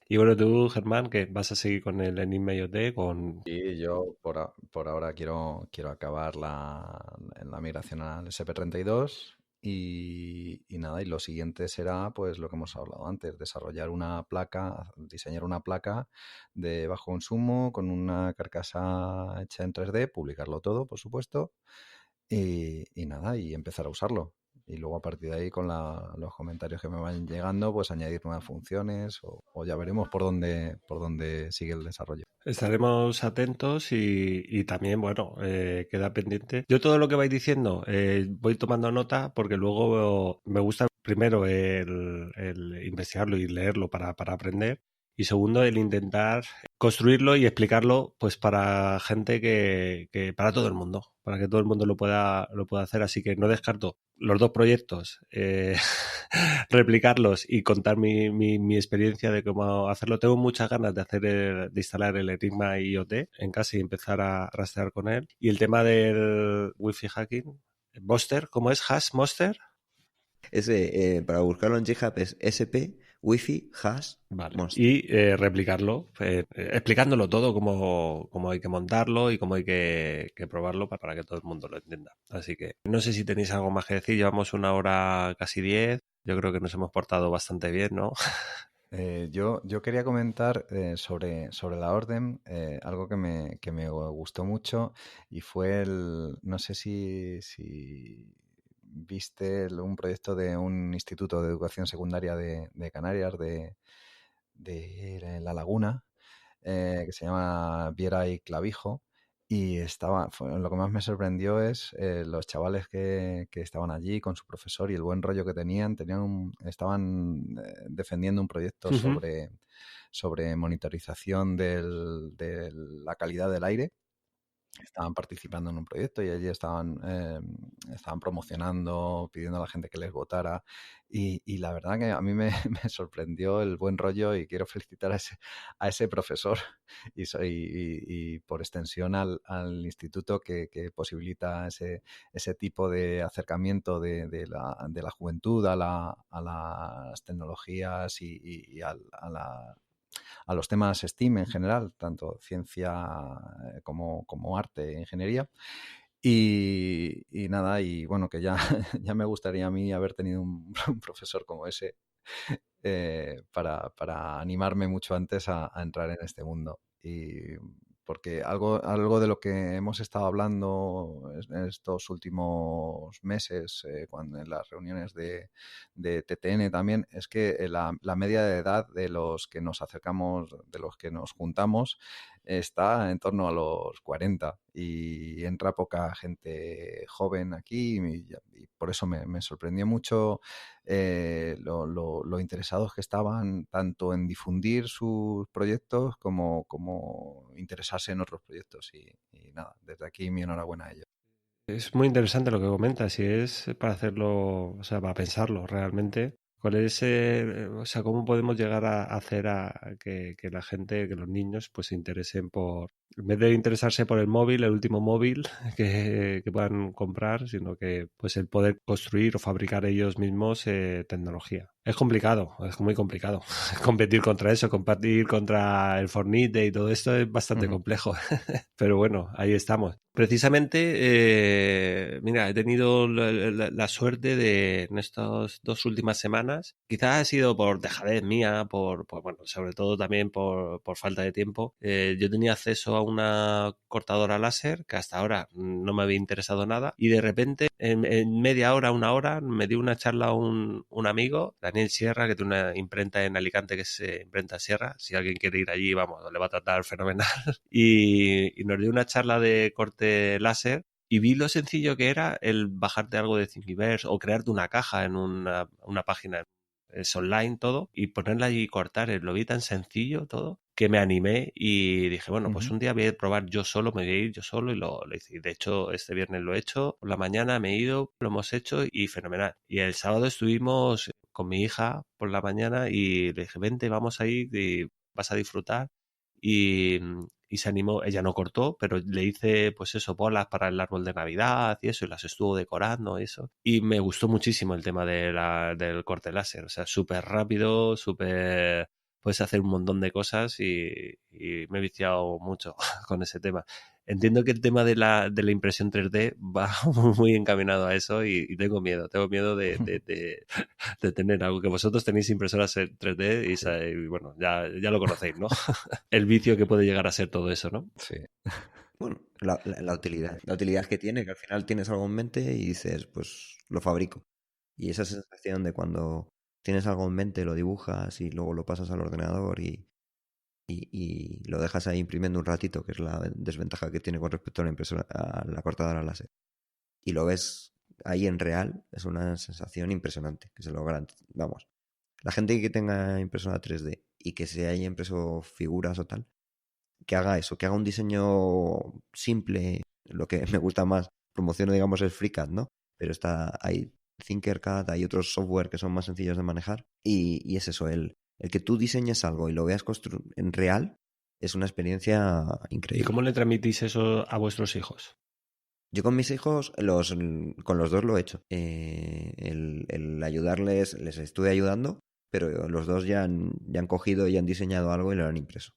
Y bueno, tú, Germán, que vas a seguir con el Enigma IoT, con... Y yo por ahora quiero acabar en la migración al SP32 y nada, y lo siguiente será pues lo que hemos hablado antes, desarrollar una placa, diseñar una placa de bajo consumo con una carcasa hecha en 3D, publicarlo todo, por supuesto, y nada, y empezar a usarlo. Y luego a partir de ahí, con los comentarios que me van llegando, pues añadir nuevas funciones o ya veremos por dónde sigue el desarrollo. Estaremos atentos y también, bueno, queda pendiente. Yo todo lo que vais diciendo voy tomando nota porque luego me gusta primero el investigarlo y leerlo para aprender y segundo el intentar construirlo y explicarlo pues para gente que para todo el mundo, para que todo el mundo lo pueda hacer. Así que no descarto los dos proyectos, replicarlos y contar mi experiencia de cómo hacerlo. Tengo muchas ganas de instalar el Enigma IoT en casa y empezar a rastrear con él. Y el tema del Wi-Fi hacking, Monster, ¿cómo es? ¿Hash Monster? Ese, para buscarlo en GitHub es SP Wi-Fi hash Vale. Monster. Y replicarlo, explicándolo todo, cómo hay que montarlo y cómo hay que probarlo para que todo el mundo lo entienda. Así que no sé si tenéis algo más que decir. Llevamos 1 hora casi 10. Yo creo que nos hemos portado bastante bien, ¿no? Yo quería comentar sobre la orden, algo que me gustó mucho y fue no sé si viste un proyecto de un instituto de educación secundaria de Canarias, de La Laguna, que se llama Viera y Clavijo. Y lo que más me sorprendió es los chavales que estaban allí con su profesor y el buen rollo que estaban defendiendo un proyecto sobre monitorización de la calidad del aire. Estaban participando en un proyecto y allí estaban promocionando, pidiendo a la gente que les votara y la verdad que a mí me sorprendió el buen rollo y quiero felicitar a ese profesor y por extensión al instituto que posibilita ese tipo de acercamiento de la juventud a las tecnologías y a los temas STEAM en general, tanto ciencia como arte e ingeniería. Y nada, y bueno, que ya me gustaría a mí haber tenido un profesor como ese para animarme mucho antes a entrar en este mundo. Y porque algo de lo que hemos estado hablando en estos últimos meses, cuando en las reuniones de TTN también, es que la media de edad de los que nos acercamos, de los que nos juntamos, está en torno a los 40 y entra poca gente joven aquí y por eso me sorprendió mucho lo interesados que estaban tanto en difundir sus proyectos como interesarse en otros proyectos y nada, desde aquí mi enhorabuena a ellos. Es muy interesante lo que comentas y es para hacerlo, o sea, para pensarlo realmente. ¿Cuál es, o sea, cómo podemos llegar a hacer a que la gente, que los niños, pues se interesen por, en vez de interesarse por el móvil, el último móvil que puedan comprar, sino que pues el poder construir o fabricar ellos mismos tecnología? Es complicado, es muy complicado. Competir contra eso, competir contra el Fortnite y todo esto es bastante complejo. Pero bueno, ahí estamos. Precisamente, mira, he tenido la suerte de, en estas 2 últimas semanas, quizás ha sido por dejadez mía, bueno, sobre todo también por falta de tiempo, yo tenía acceso a una cortadora láser que hasta ahora no me había interesado nada y de repente en media hora, una hora, me dio una charla un amigo, Daniel Sierra, que tiene una imprenta en Alicante que es Imprenta Sierra. Si alguien quiere ir allí, vamos, le va a tratar fenomenal. y nos dio una charla de corte láser y vi lo sencillo que era el bajarte algo de Thingiverse o crearte una caja en una página, es online todo, y ponerla allí y cortar. Lo vi tan sencillo todo que me animé y dije, bueno, pues un día voy a probar yo solo, me voy a ir yo solo y lo hice. De hecho, este viernes lo he hecho, por la mañana me he ido, lo hemos hecho y fenomenal. Y el sábado estuvimos con mi hija por la mañana y le dije, vente, vamos a ir y vas a disfrutar. Y se animó, ella no cortó, pero le hice pues eso, bolas para el árbol de Navidad y eso, y las estuvo decorando y eso. Y me gustó muchísimo el tema del corte láser, o sea, súper rápido, súper... Puedes hacer un montón de cosas y me he viciado mucho con ese tema. Entiendo que el tema de la impresión 3D va muy encaminado a eso y tengo miedo de tener algo. Que vosotros tenéis impresoras 3D y bueno, ya lo conocéis, ¿no? El vicio que puede llegar a ser todo eso, ¿no? Sí. Bueno, la utilidad que tiene, que al final tienes algo en mente y dices, pues lo fabrico. Y esa sensación de cuando tienes algo en mente, lo dibujas y luego lo pasas al ordenador y lo dejas ahí imprimiendo un ratito, que es la desventaja que tiene con respecto a la impresora, a la cortadora láser. Y lo ves ahí en real, es una sensación impresionante, que se lo garantizo. Vamos, la gente que tenga impresora 3D y que se haya impreso figuras o tal, que haga eso, que haga un diseño simple, lo que me gusta más, promociono, digamos, el FreeCAD, ¿no? Pero hay Tinkercad, hay otros software que son más sencillos de manejar y es eso, el que tú diseñes algo y lo veas en real es una experiencia increíble. ¿Y cómo le transmitís eso a vuestros hijos? Yo con mis hijos, con los dos lo he hecho. El ayudarles, les estuve ayudando, pero los dos ya han cogido y han diseñado algo y lo han impreso.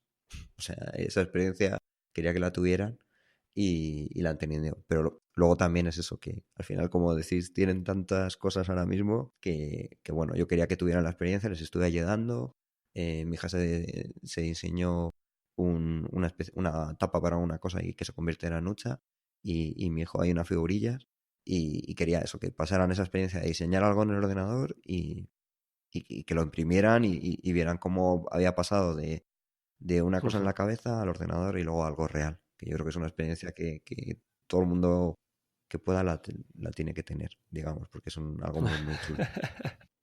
O sea, esa experiencia quería que la tuvieran y la han tenido. Pero luego también es eso, que al final, como decís, tienen tantas cosas ahora mismo que bueno, yo quería que tuvieran la experiencia, les estuve ayudando. Mi hija se diseñó una tapa para una cosa y que se convierte en la nucha y mi hijo hay unas figurillas y quería eso, que pasaran esa experiencia de diseñar algo en el ordenador y que lo imprimieran y vieran cómo había pasado de una cosa en la cabeza al ordenador y luego algo real, que yo creo que es una experiencia que todo el mundo que pueda la tiene que tener, digamos, porque es algo muy, muy chulo.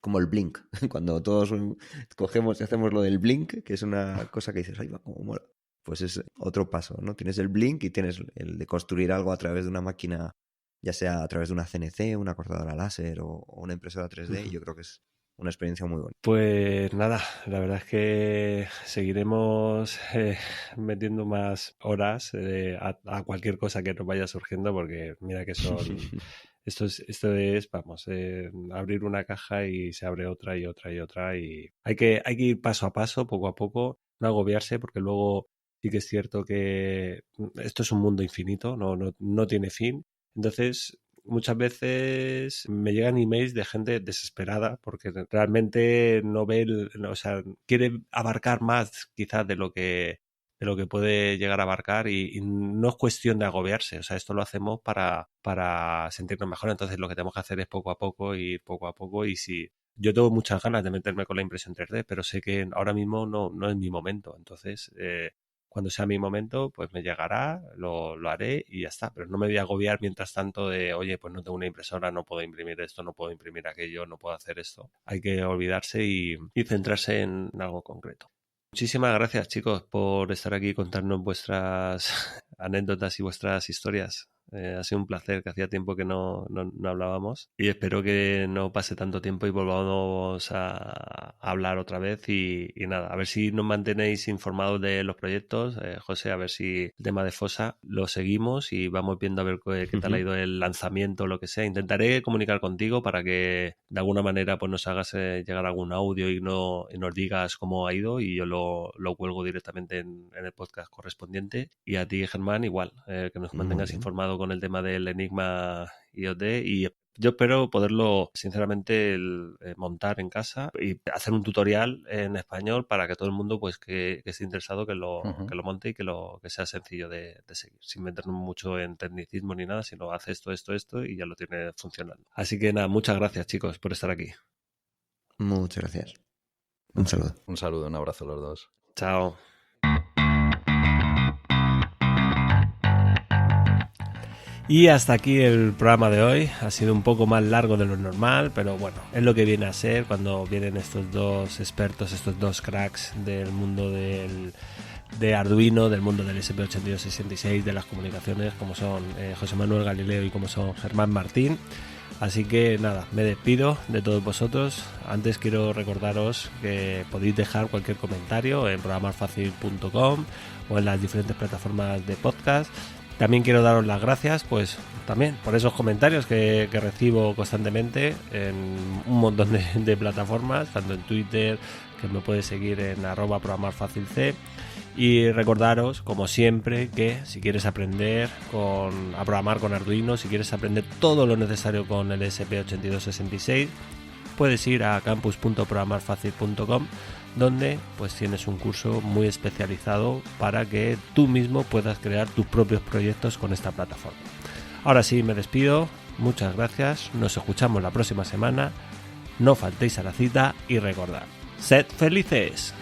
Como el Blink, cuando todos cogemos y hacemos lo del Blink, que es una cosa que dices, ay, va, como mola. Pues es otro paso, ¿no? Tienes el Blink y tienes el de construir algo a través de una máquina, ya sea a través de una CNC, una cortadora láser o una impresora 3D, y yo creo que es una experiencia muy buena. Pues nada, la verdad es que seguiremos metiendo más horas a cualquier cosa que nos vaya surgiendo, porque mira que son... Esto es, vamos, abrir una caja y se abre otra y otra y otra y hay que ir paso a paso, poco a poco, no agobiarse, porque luego sí que es cierto que esto es un mundo infinito, no tiene fin. Entonces, muchas veces me llegan emails de gente desesperada porque realmente no ve, o sea, quiere abarcar más quizás de lo que lo que puede llegar a abarcar y no es cuestión de agobiarse. O sea, esto lo hacemos para sentirnos mejor. Entonces lo que tenemos que hacer es poco a poco, ir poco a poco. Y si yo tengo muchas ganas de meterme con la impresión 3D, pero sé que ahora mismo no es mi momento. Entonces, cuando sea mi momento, pues me llegará, lo haré y ya está. Pero no me voy a agobiar mientras tanto de, oye, pues no tengo una impresora, no puedo imprimir esto, no puedo imprimir aquello, no puedo hacer esto. Hay que olvidarse y centrarse en algo concreto. Muchísimas gracias, chicos, por estar aquí y contarnos vuestras anécdotas y vuestras historias. Ha sido un placer, que hacía tiempo que no hablábamos y espero que no pase tanto tiempo y volvamos a hablar otra vez y nada, a ver si nos mantenéis informados de los proyectos. José, a ver si el tema de Fossa lo seguimos y vamos viendo a ver qué tal ha ido el lanzamiento o lo que sea. Intentaré comunicar contigo para que de alguna manera pues nos hagas llegar algún audio y nos digas cómo ha ido y yo lo cuelgo directamente en el podcast correspondiente. Y a ti, Germán, igual, que nos mantengas informado con el tema del Enigma IoT y yo espero poderlo sinceramente montar en casa y hacer un tutorial en español para que todo el mundo pues que esté interesado que lo monte y que sea sencillo de seguir, sin meternos mucho en tecnicismo ni nada, sino hace esto y ya lo tiene funcionando. Así que nada, muchas gracias, chicos, por estar aquí. Muchas gracias. Un saludo. Un saludo, un abrazo a los dos. Chao. Y hasta aquí el programa de hoy. Ha sido un poco más largo de lo normal, pero bueno, es lo que viene a ser cuando vienen estos dos expertos, estos dos cracks del mundo de Arduino, del mundo del SP8266, de las comunicaciones, como son José Manuel Galileo y como son Germán Martín. Así que nada, me despido de todos vosotros. Antes quiero recordaros que podéis dejar cualquier comentario en programarfacil.com o en las diferentes plataformas de podcast. También quiero daros las gracias, pues también por esos comentarios que recibo constantemente en un montón de plataformas, tanto en Twitter, que me podéis seguir en @programarfacilc. Y recordaros, como siempre, que si quieres aprender a programar con Arduino, si quieres aprender todo lo necesario con el SP8266, puedes ir a campus.programarfacil.com, donde pues tienes un curso muy especializado para que tú mismo puedas crear tus propios proyectos con esta plataforma. Ahora sí, me despido, muchas gracias, nos escuchamos la próxima semana, no faltéis a la cita y recordad, ¡sed felices!